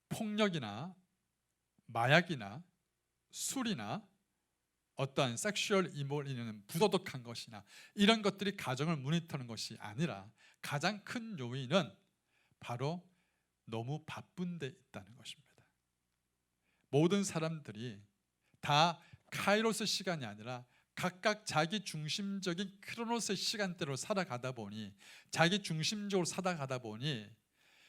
폭력이나 마약이나 술이나 어떠한 섹슈얼 이몰이는 부도덕한 것이나 이런 것들이 가정을 무너뜨리는 것이 아니라 가장 큰 요인은 바로 너무 바쁜 데 있다는 것입니다. 모든 사람들이 다 카이로스 시간이 아니라 각각 자기 중심적인 크로노스 시간대로 살아가다 보니, 자기 중심적으로 살아가다 보니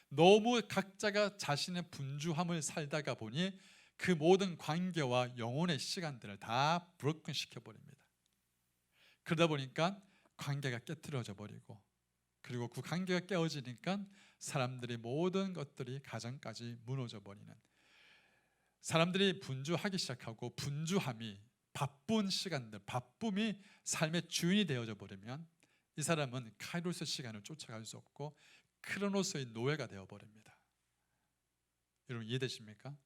너무 각자가 자신의 분주함을 살다가 보니 그 모든 관계와 영혼의 시간들을 다 브로큰 시켜버립니다. 그러다 보니까 관계가 깨트려져 버리고, 그리고 그 관계가 깨어지니까 사람들이 모든 것들이 가정까지 무너져 버리는, 사람들이 분주하기 시작하고 분주함이, 바쁜 시간들, 바쁨이 삶의 주인이 되어져 버리면 이 사람은 카이로스 시간을 쫓아갈 수 없고 크로노스의 노예가 되어버립니다. 여러분 이해되십니까?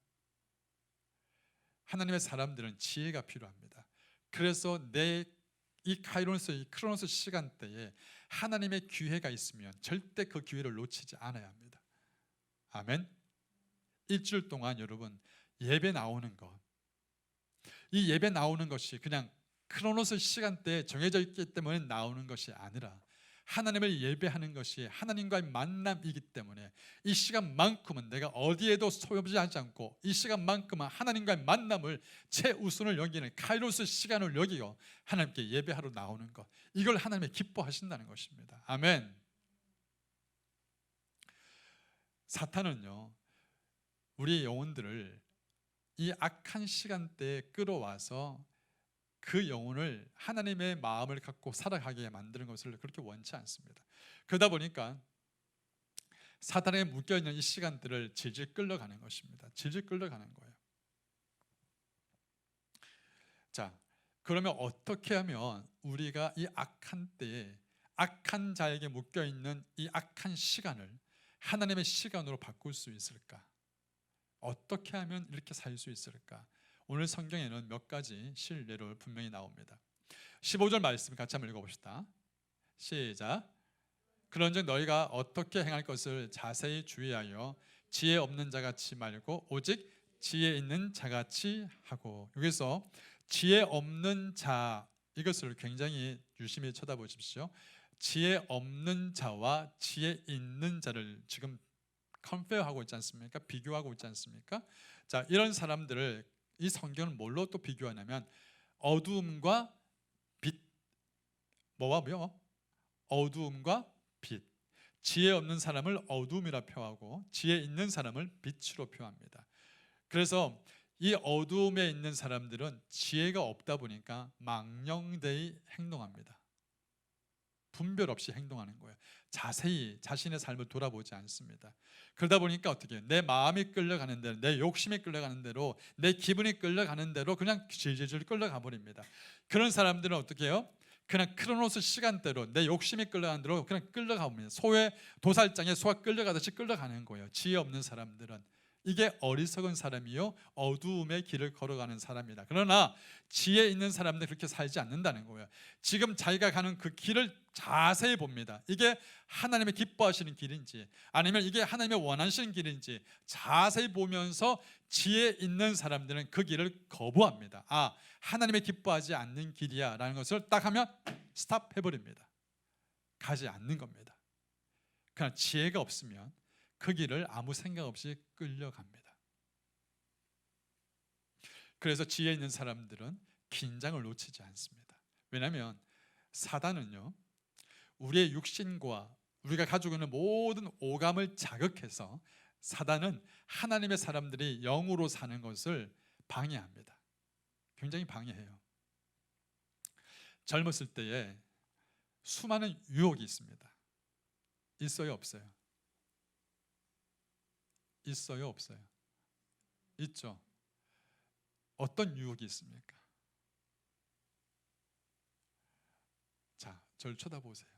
하나님의 사람들은 지혜가 필요합니다. 그래서 이 카이로스, 이 크로노스 시간대에 하나님의 기회가 있으면 절대 그 기회를 놓치지 않아야 합니다. 아멘. 일주일 동안 여러분 예배 나오는 것, 이 예배 나오는 것이 그냥 크로노스 시간대에 정해져 있기 때문에 나오는 것이 아니라 하나님을 예배하는 것이 하나님과의 만남이기 때문에 이 시간만큼은 내가 어디에도 소요하지 않고 이 시간만큼은 하나님과의 만남을 최우선을 여기는 카이로스 시간을 여기고 하나님께 예배하러 나오는 것, 이걸 하나님이 기뻐하신다는 것입니다. 아멘. 사탄은요, 우리의 영혼들을 이 악한 시간대에 끌어와서 그 영혼을 하나님의 마음을 갖고 살아가게 만드는 것을 그렇게 원치 않습니다. 그러다 보니까 사탄에 묶여있는 이 시간들을 질질 끌려가는 것입니다. 질질 끌려가는 거예요. 자, 그러면 어떻게 하면 우리가 이 악한 때에 악한 자에게 묶여있는 이 악한 시간을 하나님의 시간으로 바꿀 수 있을까? 어떻게 하면 이렇게 살 수 있을까? 오늘 성경에는 몇 가지 실례를 분명히 나옵니다. 15절 말씀 같이 한번 읽어봅시다. 시작. 그런즉 너희가 어떻게 행할 것을 자세히 주의하여 지혜 없는 자같이 말고 오직 지혜 있는 자같이 하고. 여기서 지혜 없는 자, 이것을 굉장히 유심히 쳐다보십시오. 지혜 없는 자와 지혜 있는 자를 지금 컴페어하고 있지 않습니까? 비교하고 있지 않습니까? 자, 이런 사람들을 이 성경은 뭘로 또 비교하냐면 어두움과 빛, 뭐와 뭐? 어두움과 빛. 지혜 없는 사람을 어두움이라 표하고 지혜 있는 사람을 빛으로 표합니다. 그래서 이 어두움에 있는 사람들은 지혜가 없다 보니까 망령되이 행동합니다. 분별 없이 행동하는 거예요. 자세히 자신의 삶을 돌아보지 않습니다. 그러다 보니까 어떻게 해요? 내 마음이 끌려가는 대로, 내 욕심이 끌려가는 대로, 내 기분이 끌려가는 대로 그냥 질질 끌려가 버립니다. 그런 사람들은 어떻게 해요? 그냥 크로노스 시간대로 내 욕심이 끌려가는 대로 그냥 끌려가 봅니다. 소의 도살장에 소가 끌려가듯이 끌려가는 거예요. 지혜 없는 사람들은. 이게 어리석은 사람이요 어두움의 길을 걸어가는 사람이다. 그러나 지혜 있는 사람들은 그렇게 살지 않는다는 거예요. 지금 자기가 가는 그 길을 자세히 봅니다. 이게 하나님의 기뻐하시는 길인지 아니면 이게 하나님의 원하시는 길인지 자세히 보면서 지혜 있는 사람들은 그 길을 거부합니다. 아, 하나님의 기뻐하지 않는 길이야 라는 것을 딱 하면 스탑 해버립니다. 가지 않는 겁니다. 그러나 지혜가 없으면 그 길을 아무 생각 없이 끌려갑니다. 그래서 지혜 있는 사람들은 긴장을 놓치지 않습니다. 왜냐하면 사단은요, 우리의 육신과 우리가 가지고 있는 모든 오감을 자극해서 사단은 하나님의 사람들이 영으로 사는 것을 방해합니다. 굉장히 방해해요. 젊었을 때에 수많은 유혹이 있습니다. 있어요, 없어요? 있어요, 없어요? 있죠. 어떤 유혹이 있습니까? 자, 저를 쳐다보세요.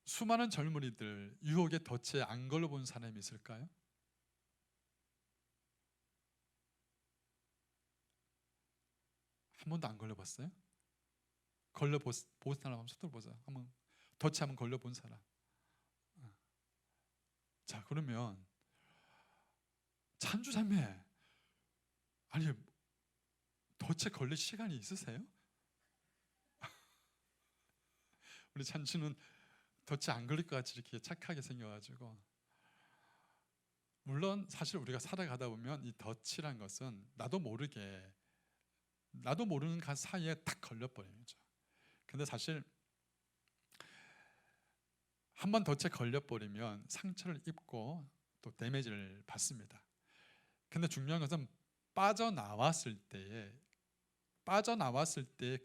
수많은 젊은이들 유혹에 덫에 안 걸려본 사람이 있을까요? 한 번도 안 걸려봤어요? 걸려본 사람 한번 손 들어보세요. 한번 덫에 한번 걸려본 사람. 자, 그러면 찬주자매, 아니 덫에 걸릴 시간이 있으세요? 우리 찬주는 덫에 안 걸릴 것 같이 이렇게 착하게 생겨가지고, 물론 사실 우리가 살아가다 보면 이 덫이란 것은 나도 모르게, 나도 모르는 그 사이에 탁 걸려버리는 거죠. 근데 사실 한번 덫에 걸려버리면 상처를 입고 또 데미지를 받습니다. 근데 중요한 것은 빠져나왔을 때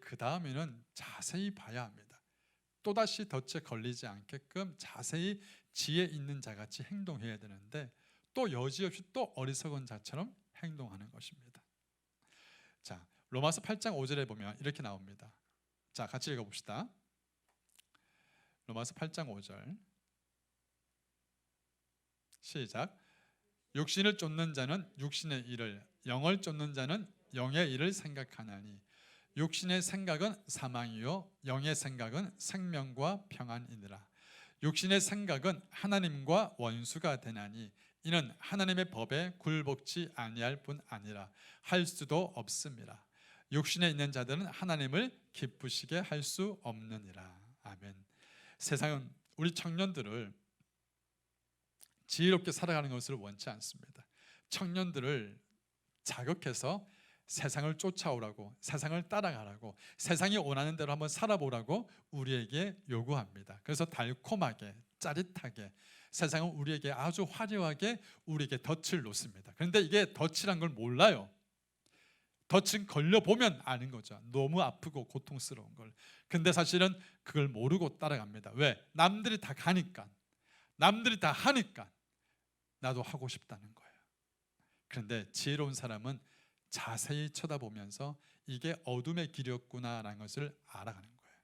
그 다음에는 자세히 봐야 합니다. 또다시 덫에 걸리지 않게끔 자세히 지혜 있는 자같이 행동해야 되는데, 또 여지없이 또 어리석은 자처럼 행동하는 것입니다. 자, 로마서 8장 5절에 보면 이렇게 나옵니다. 자, 같이 읽어봅시다. 로마서 8장 5절 시작. 육신을 쫓는 자는 육신의 일을, 영을 쫓는 자는 영의 일을 생각하나니 육신의 생각은 사망이요 영의 생각은 생명과 평안이니라. 육신의 생각은 하나님과 원수가 되나니 이는 하나님의 법에 굴복지 아니할 뿐 아니라 할 수도 없습니다. 육신에 있는 자들은 하나님을 기쁘시게 할 수 없느니라. 아멘. 세상은 우리 청년들을 지혜롭게 살아가는 것을 원치 않습니다. 청년들을 자극해서 세상을 쫓아오라고, 세상을 따라가라고, 세상이 원하는 대로 한번 살아보라고 우리에게 요구합니다. 그래서 달콤하게, 짜릿하게 세상은 우리에게 아주 화려하게 우리에게 덫을 놓습니다. 그런데 이게 덫이란 걸 몰라요. 덫은 걸려보면 아는 거죠. 너무 아프고 고통스러운 걸. 근데 사실은 그걸 모르고 따라갑니다. 왜? 남들이 다 가니까, 남들이 다 하니까 나도 하고 싶다는 거예요. 그런데 지혜로운 사람은 자세히 쳐다보면서 이게 어둠의 길이었구나라는 것을 알아가는 거예요.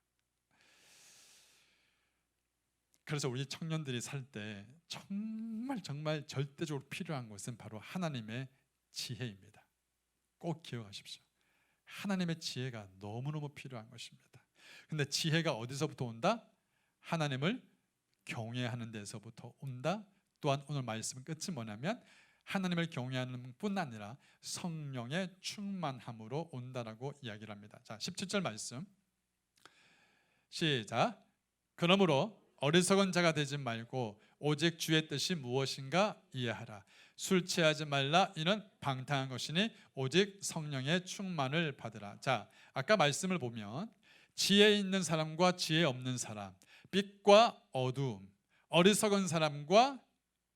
그래서 우리 청년들이 살 때 정말 절대적으로 필요한 것은 바로 하나님의 지혜입니다. 꼭 기억하십시오. 하나님의 지혜가 너무너무 필요한 것입니다. 근데 지혜가 어디서부터 온다? 하나님을 경외하는 데서부터 온다. 또한 오늘 말씀 끝이 뭐냐면 하나님을 경외하는 뿐 아니라 성령의 충만함으로 온다라고 이야기를 합니다. 자, 17절 말씀 시작. 그러므로 어리석은 자가 되지 말고 오직 주의 뜻이 무엇인가 이해하라. 술 취하지 말라. 이는 방탕한 것이니 오직 성령의 충만을 받으라. 자, 아까 말씀을 보면 지혜 있는 사람과 지혜 없는 사람, 빛과 어두움, 어리석은 사람과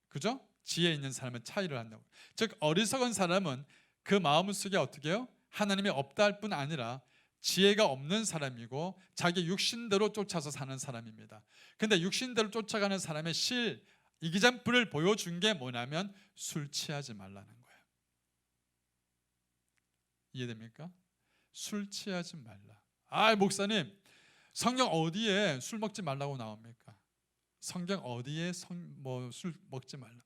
그죠? 지혜 있는 사람은 차이를 한다고. 즉 어리석은 사람은 그 마음속에 어떻게 해요? 하나님이 없다 할 뿐 아니라 지혜가 없는 사람이고 자기 육신대로 쫓아서 사는 사람입니다. 근데 육신대로 쫓아가는 사람의 실 이기장풀을 보여준 게 뭐냐면 술 취하지 말라는 거예요. 이해됩니까? 술 취하지 말라. 아, 목사님, 성경 어디에 술 먹지 말라고 나옵니까? 성경 어디에 술 먹지 말라.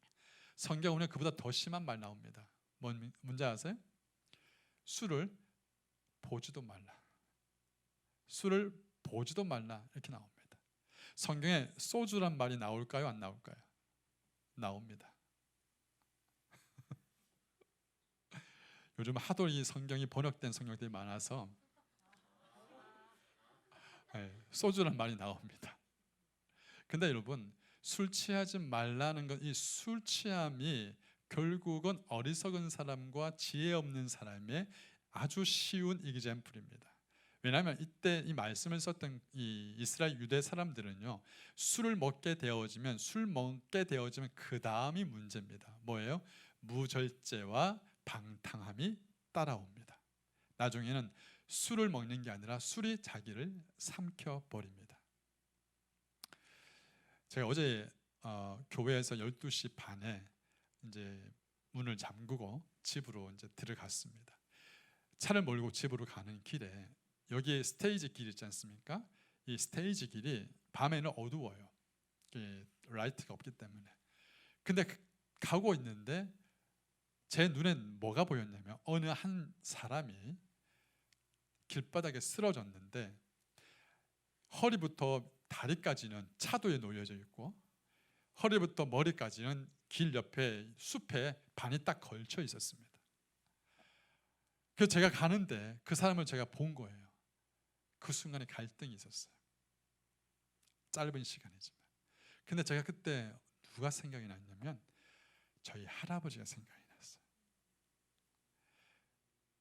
성경에 그보다 더 심한 말 나옵니다. 뭔지 아세요? 술을 보지도 말라. 술을 보지도 말라 이렇게 나옵니다. 성경에 소주란 말이 나올까요? 안 나올까요? 나옵니다. 요즘 하도 이 성경이 번역된 성경들이 많아서 소주란 말이 나옵니다. 근데 여러분, 술 취하지 말라는 건 이 술 취함이 결국은 어리석은 사람과 지혜 없는 사람의 아주 쉬운 이기잼플입니다. 왜냐하면 이때 이 말씀을 썼던 이 이스라엘 유대 사람들은요, 술을 먹게 되어지면 그 다음이 문제입니다. 뭐예요? 무절제와 방탕함이 따라옵니다. 나중에는 술을 먹는 게 아니라 술이 자기를 삼켜버립니다. 제가 어제 교회에서 12시 반에 이제 문을 잠그고 집으로 이제 들어갔습니다. 차를 몰고 집으로 가는 길에 여기에 스테이지 길 있지 않습니까? 이 스테이지 길이 밤에는 어두워요. 라이트가 없기 때문에. 근데 가고 있는데 제 눈엔 뭐가 보였냐면 어느 한 사람이 길바닥에 쓰러졌는데 허리부터 다리까지는 차도에 놓여져 있고 허리부터 머리까지는 길 옆에 숲에 반이 딱 걸쳐 있었습니다. 그래서 제가 가는데 그 사람을 제가 본 거예요. 그 순간에 갈등이 있었어요. 짧은 시간이지만. 근데 제가 그때 누가 생각이 났냐면 저희 할아버지가 생각이 났어요.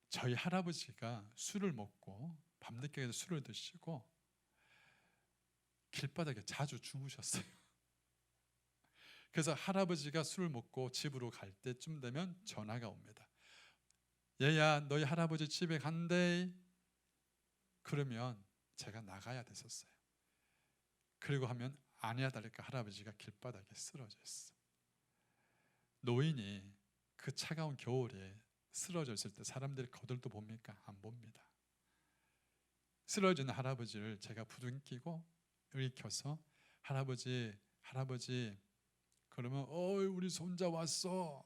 저희 할아버지가 술을 먹고 밤늦게 술을 드시고 길바닥에 자주 주무셨어요. 그래서 할아버지가 술을 먹고 집으로 갈 때쯤 되면 전화가 옵니다. 얘야, 너희 할아버지 집에 간대. 그러면 제가 나가야 됐었어요. 그리고 하면 아니야 다를까 할아버지가 길바닥에 쓰러져 있어. 노인이 그 차가운 겨울에 쓰러져 있을 때 사람들이 거들떠 봅니까? 안 봅니다. 쓰러진 할아버지를 제가 부둥키고 일으켜서 할아버지 그러면 우리 손자 왔어.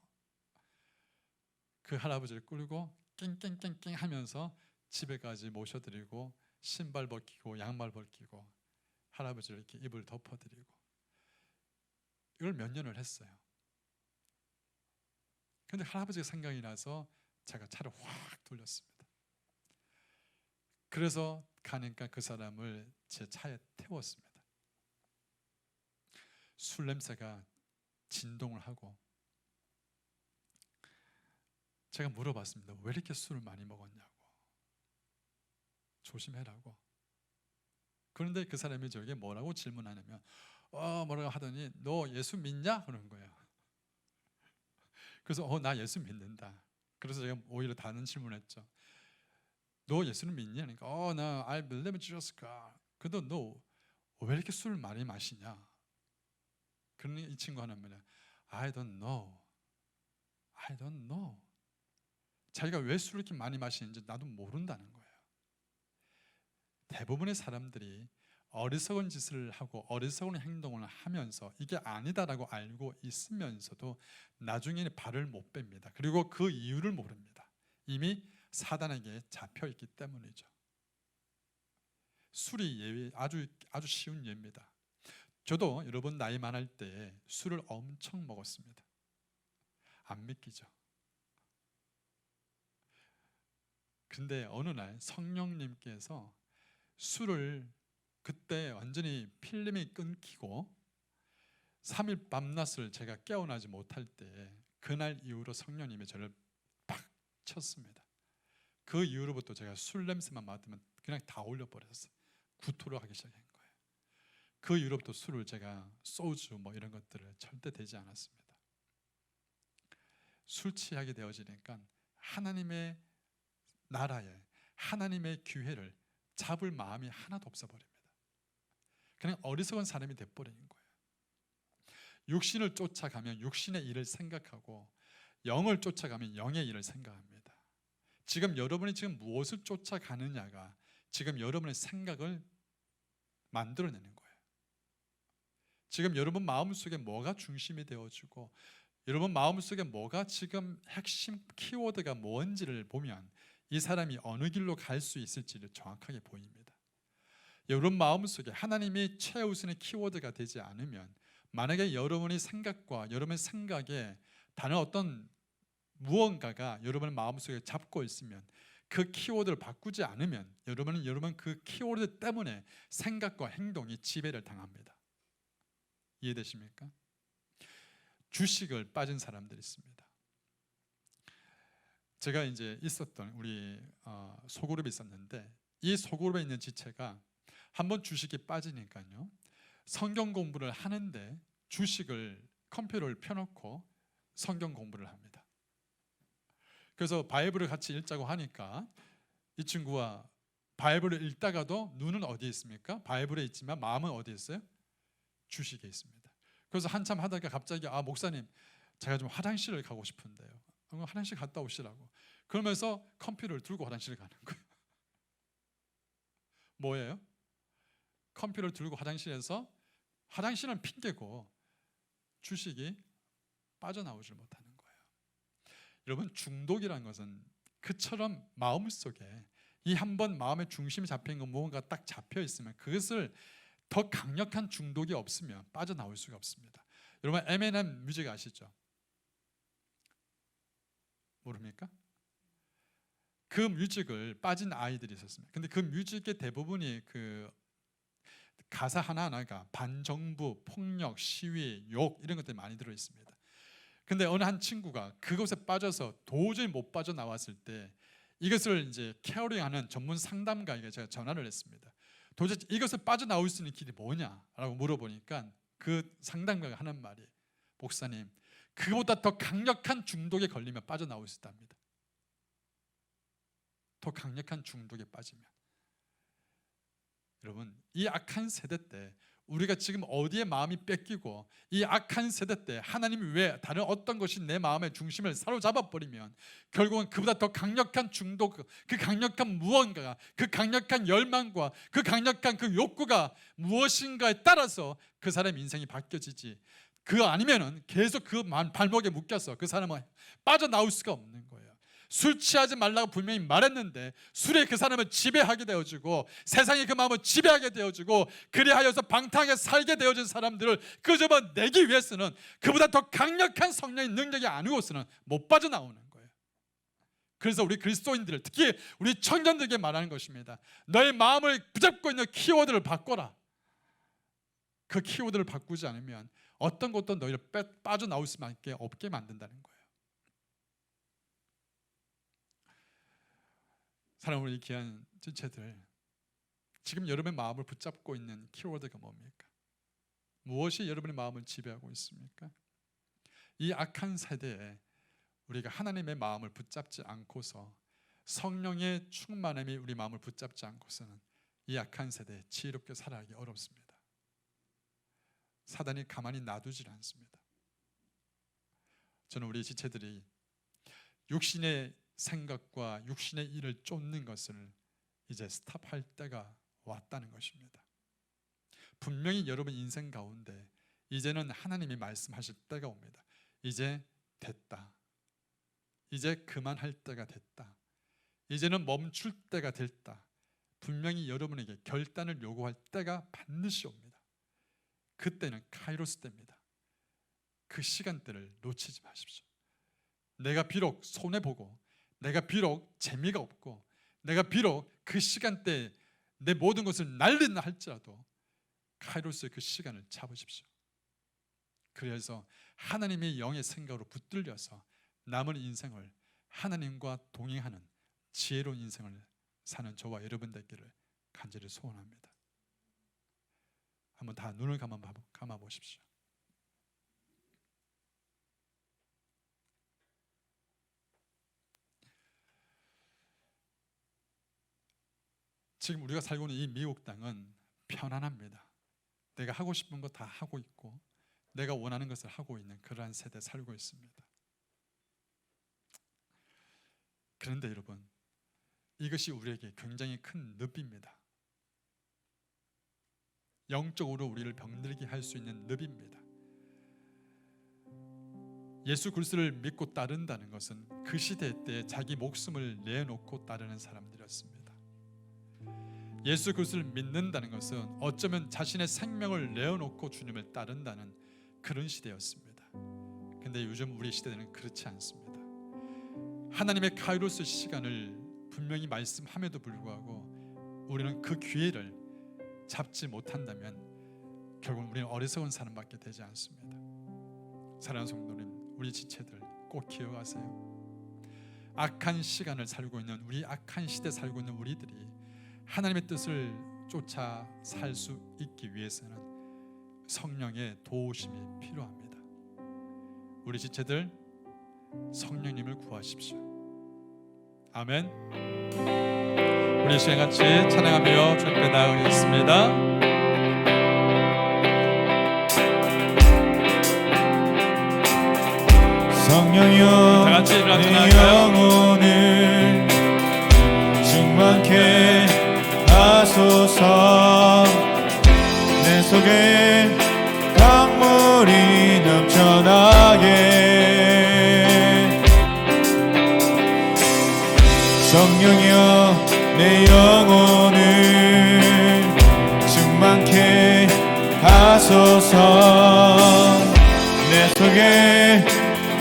그 할아버지를 끌고 깽깽깽깽 하면서 집에까지 모셔드리고 신발 벗기고 양말 벗기고 할아버지를 이렇게 이불 덮어드리고 이걸 몇 년을 했어요. 근데 할아버지가 생각이 나서 제가 차를 확 돌렸습니다. 그래서 가니까 그 사람을 제 차에 태웠습니다. 술 냄새가 진동을 하고 제가 물어봤습니다. 왜 이렇게 술을 많이 먹었냐고. 조심해라고. 그런데 그 사람이 저에게 뭐라고 질문하냐면 뭐라고 하더니 너 예수 믿냐? 그런 거예요. 그래서 나 예수 믿는다. 그래서 제가 오히려 다른 질문을 했죠. 너 예수를 믿냐? 그러니까 나 I believe in Jesus God. 근데 너 왜 이렇게 술을 많이 마시냐? 그러니 이 친구 하는 말이야. I don't know. 자기가 왜 술을 이렇게 많이 마시는지 나도 모른다는 거예요. 대부분의 사람들이 어리석은 짓을 하고 어리석은 행동을 하면서 이게 아니다라고 알고 있으면서도 나중에는 발을 못 뺍니다. 그리고 그 이유를 모릅니다. 이미 사단에게 잡혀 있기 때문이죠. 술이 아주 쉬운 예입니다. 저도 여러분 나이 많을 때 술을 엄청 먹었습니다. 안 믿기죠. 근데 어느 날 성령님께서 술을 그때 완전히 필름이 끊기고 3일 밤낮을 제가 깨어나지 못할 때 그날 이후로 성령님이 저를 팍 쳤습니다. 그 이후로부터 제가 술 냄새만 맡으면 그냥 다 올려버렸어요. 구토를 하기 시작한 거예요. 그 이후로부터 술을 제가 소주 이런 것들을 절대 대지 않았습니다. 술 취하게 되어지니까 하나님의 나라에 하나님의 기회를 잡을 마음이 하나도 없어버립니다. 그냥 어리석은 사람이 돼버리는 거예요. 육신을 쫓아가면 육신의 일을 생각하고 영을 쫓아가면 영의 일을 생각합니다. 지금 여러분이 무엇을 쫓아가느냐가 지금 여러분의 생각을 만들어내는 거예요. 지금 여러분 마음속에 뭐가 중심이 되어지고 여러분 마음속에 뭐가 지금 핵심 키워드가 뭔지를 보면 이 사람이 어느 길로 갈 수 있을지를 정확하게 보입니다. 여러분 마음속에 하나님이 최우선의 키워드가 되지 않으면 만약에 여러분의 생각과 여러분의 생각에 다른 어떤 무언가가 여러분의 마음속에 잡고 있으면 그 키워드를 바꾸지 않으면 여러분 그 키워드 때문에 생각과 행동이 지배를 당합니다. 이해되십니까? 주식을 빠진 사람들이 있습니다. 제가 이제 있었던 우리 소그룹이 있었는데 이 소그룹에 있는 지체가 한번 주식이 빠지니까요 성경 공부를 하는데 주식을 컴퓨터를 펴놓고 성경 공부를 합니다. 그래서 바이블을 같이 읽자고 하니까 이 친구와 바이블을 읽다가도 눈은 어디에 있습니까? 바이블에 있지만 마음은 어디에 있어요? 주식에 있습니다. 그래서 한참 하다가 갑자기 목사님 제가 좀 화장실을 가고 싶은데요. 화장실 갔다 오시라고. 그러면서 컴퓨터를 들고 화장실을 가는 거예요. 뭐예요? 컴퓨터를 들고 화장실에서 화장실은 핑계고 주식이 빠져나오질 못하는 거예요. 여러분 중독이라는 것은 그처럼 마음속에 이 한번 마음의 중심이 잡힌 거 무언가 딱 잡혀 있으면 그것을 더 강력한 중독이 없으면 빠져나올 수가 없습니다. 여러분 M&M 뮤직 아시죠? 모릅니까? 그 뮤직을 빠진 아이들이 있었습니다. 근데 그 뮤직의 대부분이 그 가사 하나하나가 반정부, 폭력, 시위, 욕 이런 것들이 많이 들어 있습니다. 근데 어느 한 친구가 그것에 빠져서 도저히 못 빠져나왔을 때 이것을 이제 케어링하는 전문 상담가에게 제가 전화를 했습니다. 도대체 이것을 빠져나올 수 있는 길이 뭐냐라고 물어보니까 그 상담가가 하는 말이, 목사님, 그보다 더 강력한 중독에 걸리면 빠져나올 수 있답니다. 더 강력한 중독에 빠지면. 여러분, 이 악한 세대 때 우리가 지금 어디에 마음이 뺏기고 이 악한 세대 때 하나님이 왜 다른 어떤 것이 내 마음의 중심을 사로잡아 버리면 결국은 그보다 더 강력한 중독, 그 강력한 무언가가, 그 강력한 열망과 그 강력한 그 욕구가 무엇인가에 따라서 그 사람의 인생이 바뀌어지지, 그 아니면은 계속 그 발목에 묶여서 그 사람은 빠져나올 수가 없는 거예요. 술 취하지 말라고 분명히 말했는데 술에 그 사람을 지배하게 되어지고 세상이 그 마음을 지배하게 되어지고 그리하여서 방탕하게 살게 되어진 사람들을 끄집어내기 위해서는 그보다 더 강력한 성령의 능력이 아니고서는 못 빠져나오는 거예요. 그래서 우리 그리스도인들, 특히 우리 청년들에게 말하는 것입니다. 너의 마음을 붙잡고 있는 키워드를 바꿔라. 그 키워드를 바꾸지 않으면 어떤 것도 너희를 빠져나올 수밖에 없게 만든다는 거예요. 사랑하는 우리 귀한 지체들, 지금 여러분의 마음을 붙잡고 있는 키워드가 뭡니까? 무엇이 여러분의 마음을 지배하고 있습니까? 이 악한 세대에 우리가 하나님의 마음을 붙잡지 않고서, 성령의 충만함이 우리 마음을 붙잡지 않고서는 이 악한 세대에 지혜롭게 살아가기 어렵습니다. 사단이 가만히 놔두질 않습니다. 저는 우리 지체들이 육신의 생각과 육신의 일을 쫓는 것을 이제 스탑할 때가 왔다는 것입니다. 분명히 여러분 인생 가운데 이제는 하나님이 말씀하실 때가 옵니다. 이제 됐다. 이제 그만할 때가 됐다. 이제는 멈출 때가 됐다. 분명히 여러분에게 결단을 요구할 때가 반드시 옵니다. 그때는 카이로스 때입니다. 그 시간대를 놓치지 마십시오. 내가 비록 손해보고, 내가 비록 재미가 없고, 내가 비록 그 시간대에 내 모든 것을 날린다 할지라도 카이로스의 그 시간을 잡으십시오. 그래서 하나님의 영의 생각으로 붙들려서 남은 인생을 하나님과 동행하는 지혜로운 인생을 사는 저와 여러분 되기를 간절히 소원합니다. 한번 다 눈을 감아 보십시오. 지금 우리가 살고 있는 이 미국 땅은 편안합니다. 내가 하고 싶은 거 다 하고 있고 내가 원하는 것을 하고 있는 그러한 세대에 살고 있습니다. 그런데 여러분, 이것이 우리에게 굉장히 큰 늪입니다. 영적으로 우리를 병들게 할 수 있는 늪입니다. 예수 그리스도를 믿고 따른다는 것은 그 시대 때 자기 목숨을 내놓고 따르는 사람들이었습니다. 예수 그리스도를 믿는다는 것은 어쩌면 자신의 생명을 내어놓고 주님을 따른다는 그런 시대였습니다. 근데 요즘 우리 시대는 그렇지 않습니다. 하나님의 카이로스 시간을 분명히 말씀함에도 불구하고 우리는 그 기회를 잡지 못한다면 결국 우리는 어리석은 사람밖에 되지 않습니다. 사랑하는 성도님, 우리 지체들 꼭 기억하세요. 악한 시간을 살고 있는, 우리 악한 시대에 살고 있는 우리들이 하나님의 뜻을 쫓아 살 수 있기 위해서는 성령의 도우심이 필요합니다. 우리 지체들 성령님을 구하십시오. 아멘. 우리 시간 같이 찬양하며 주님께 나아가겠습니다. 성령이여, 다 같이 내 영혼을 충만케 하소서. 내 속에 강물이 넘쳐나게. 성령이여, 내 하소서. 내 속에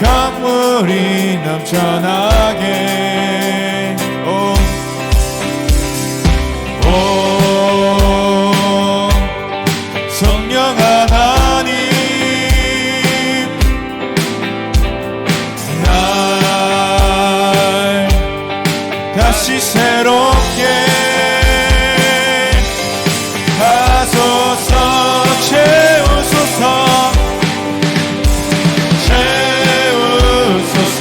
강물이 넘쳐나게. 오 성령 하나님, 날 다시 새롭게 하소서. 채우소서, 채우소서.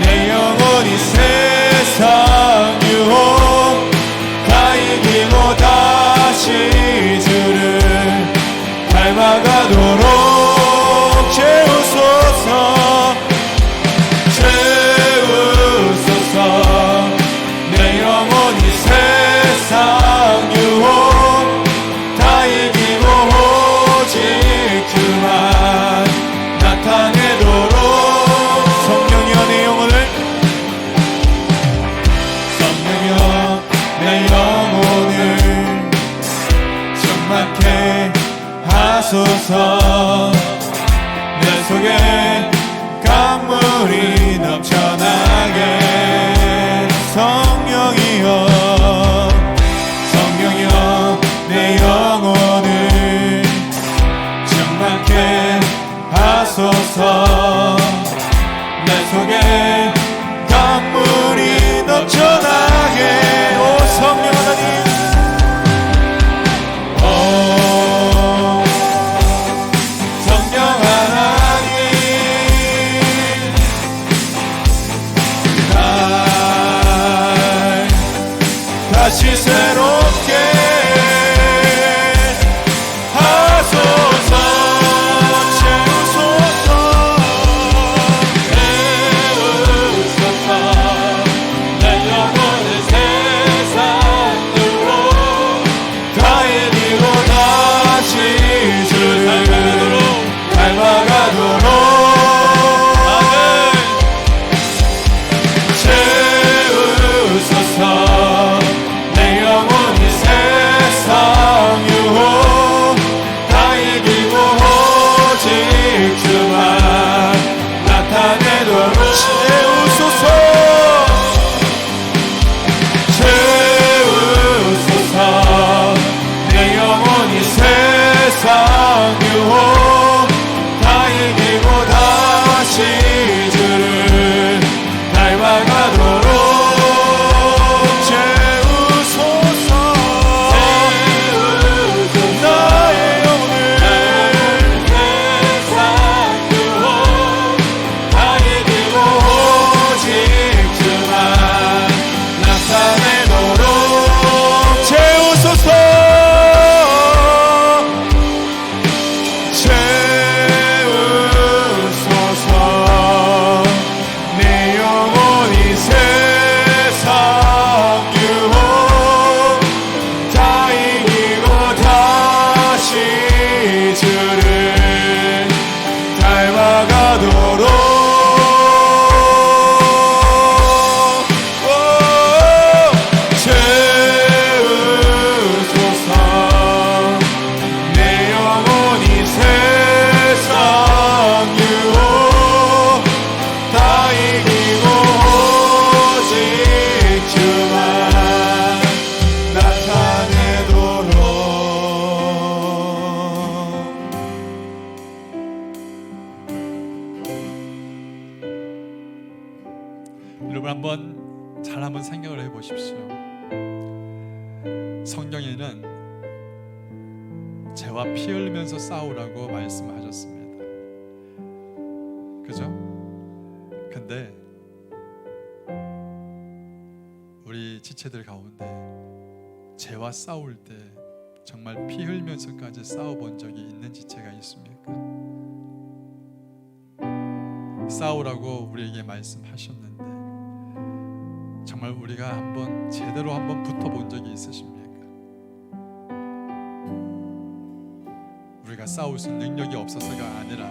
내 영혼이 세상 유혹 다 이기고 다시 주를 닮아가도록 채우소서, 채우소서. 내 영혼이 세상 유혹 다 이기고 오직 주만 나타내도록. 성령이여 내 영혼을, 성령이여 내 영혼을 충만케 하소서. 내 속에 강물이 넘쳐나게. 성령이여, 성령이여 내 영혼을 충만케 하소서. 내 속에 강물이 넘쳐나게. 오 성령 하나님, 오 성령 하나님, 날 다시 새롭게 하소서. 채우소서, 채우소서. 내 영혼을 세상 두고 다 이기고 다시 주를 닮아가도록. 채우소서. 내 영혼이 세상 유혹 다 이기고 오직 주만 나타내도록. 채우소서, 채우소서. 내 영혼이 세상 유혹 다 이기고 다시 주를 닮아가도록. 채우소서, 나의 영혼을 세상 유혹 다 이기고 오직 주만 나타내도록. 채우소서, 채우소서. 내 영혼이 세상 유혹 다 이기고 다시 주를 닮아가도록. 채우소서. 내 영혼이 세상 유혹 다 이기고 오직 주만 나타내도록. 여러분 잘 한번 생각을 해보십시오. 성경에는 죄와 피 흘리면서 싸우라고 말씀하셨습니다. 그죠? 근데 우리 지체들 가운데 죄와 싸울 때 정말 피 흘면서까지 싸워본 적이 있는 지체가 있습니까? 싸우라고 우리에게 말씀하셨는데 정말 우리가 제대로 한번 붙어본 적이 있으십니까? 우리가 싸울 수 있는 능력이 없어서가 아니라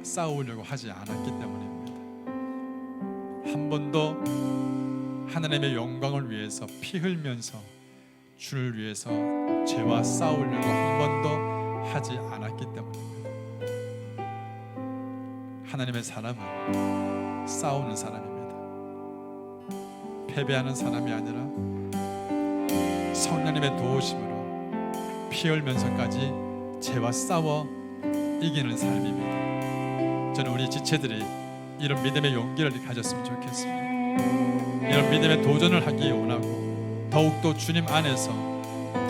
싸우려고 하지 않았기 때문입니다. 한 번도 하나님의 영광을 위해서 피 흘면서 주를 위해서 죄와 싸우려고 한 번도 하지 않았기 때문입니다. 하나님의 사람은 싸우는 사람입니다. 패배하는 사람이 아니라 성령님의 도우심으로 피 흘면서까지 죄와 싸워 이기는 삶입니다. 저는 우리 지체들이 이런 믿음의 용기를 가졌으면 좋겠습니다. 이런 믿음의 도전을 하기 원하고 더욱더 주님 안에서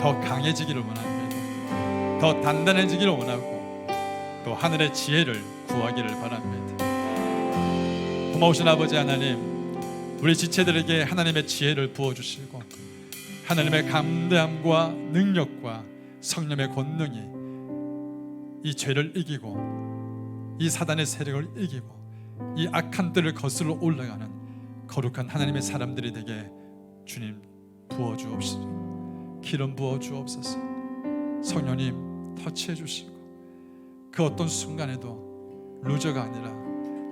더 강해지기를 원합니다. 더 단단해지기를 원하고 또 하늘의 지혜를 구하기를 바랍니다. 고마우신 아버지 하나님, 우리 지체들에게 하나님의 지혜를 부어주시고 하나님의 감대함과 능력과 성령의 권능이 이 죄를 이기고 이 사단의 세력을 이기고 이 악한 뜰을 거슬러 올라가는 거룩한 하나님의 사람들이 되게 주님 부어주옵시고 기름 부어주옵소서. 성령님 터치해 주시고 그 어떤 순간에도 루저가 아니라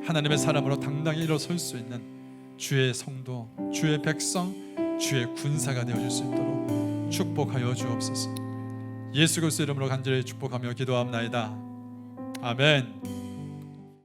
하나님의 사람으로 당당히 일어설 수 있는 주의 성도, 주의 백성, 주의 군사가 되어줄 수 있도록 축복하여 주옵소서. 예수 그리스도 이름으로 간절히 축복하며 기도합나이다. 아멘.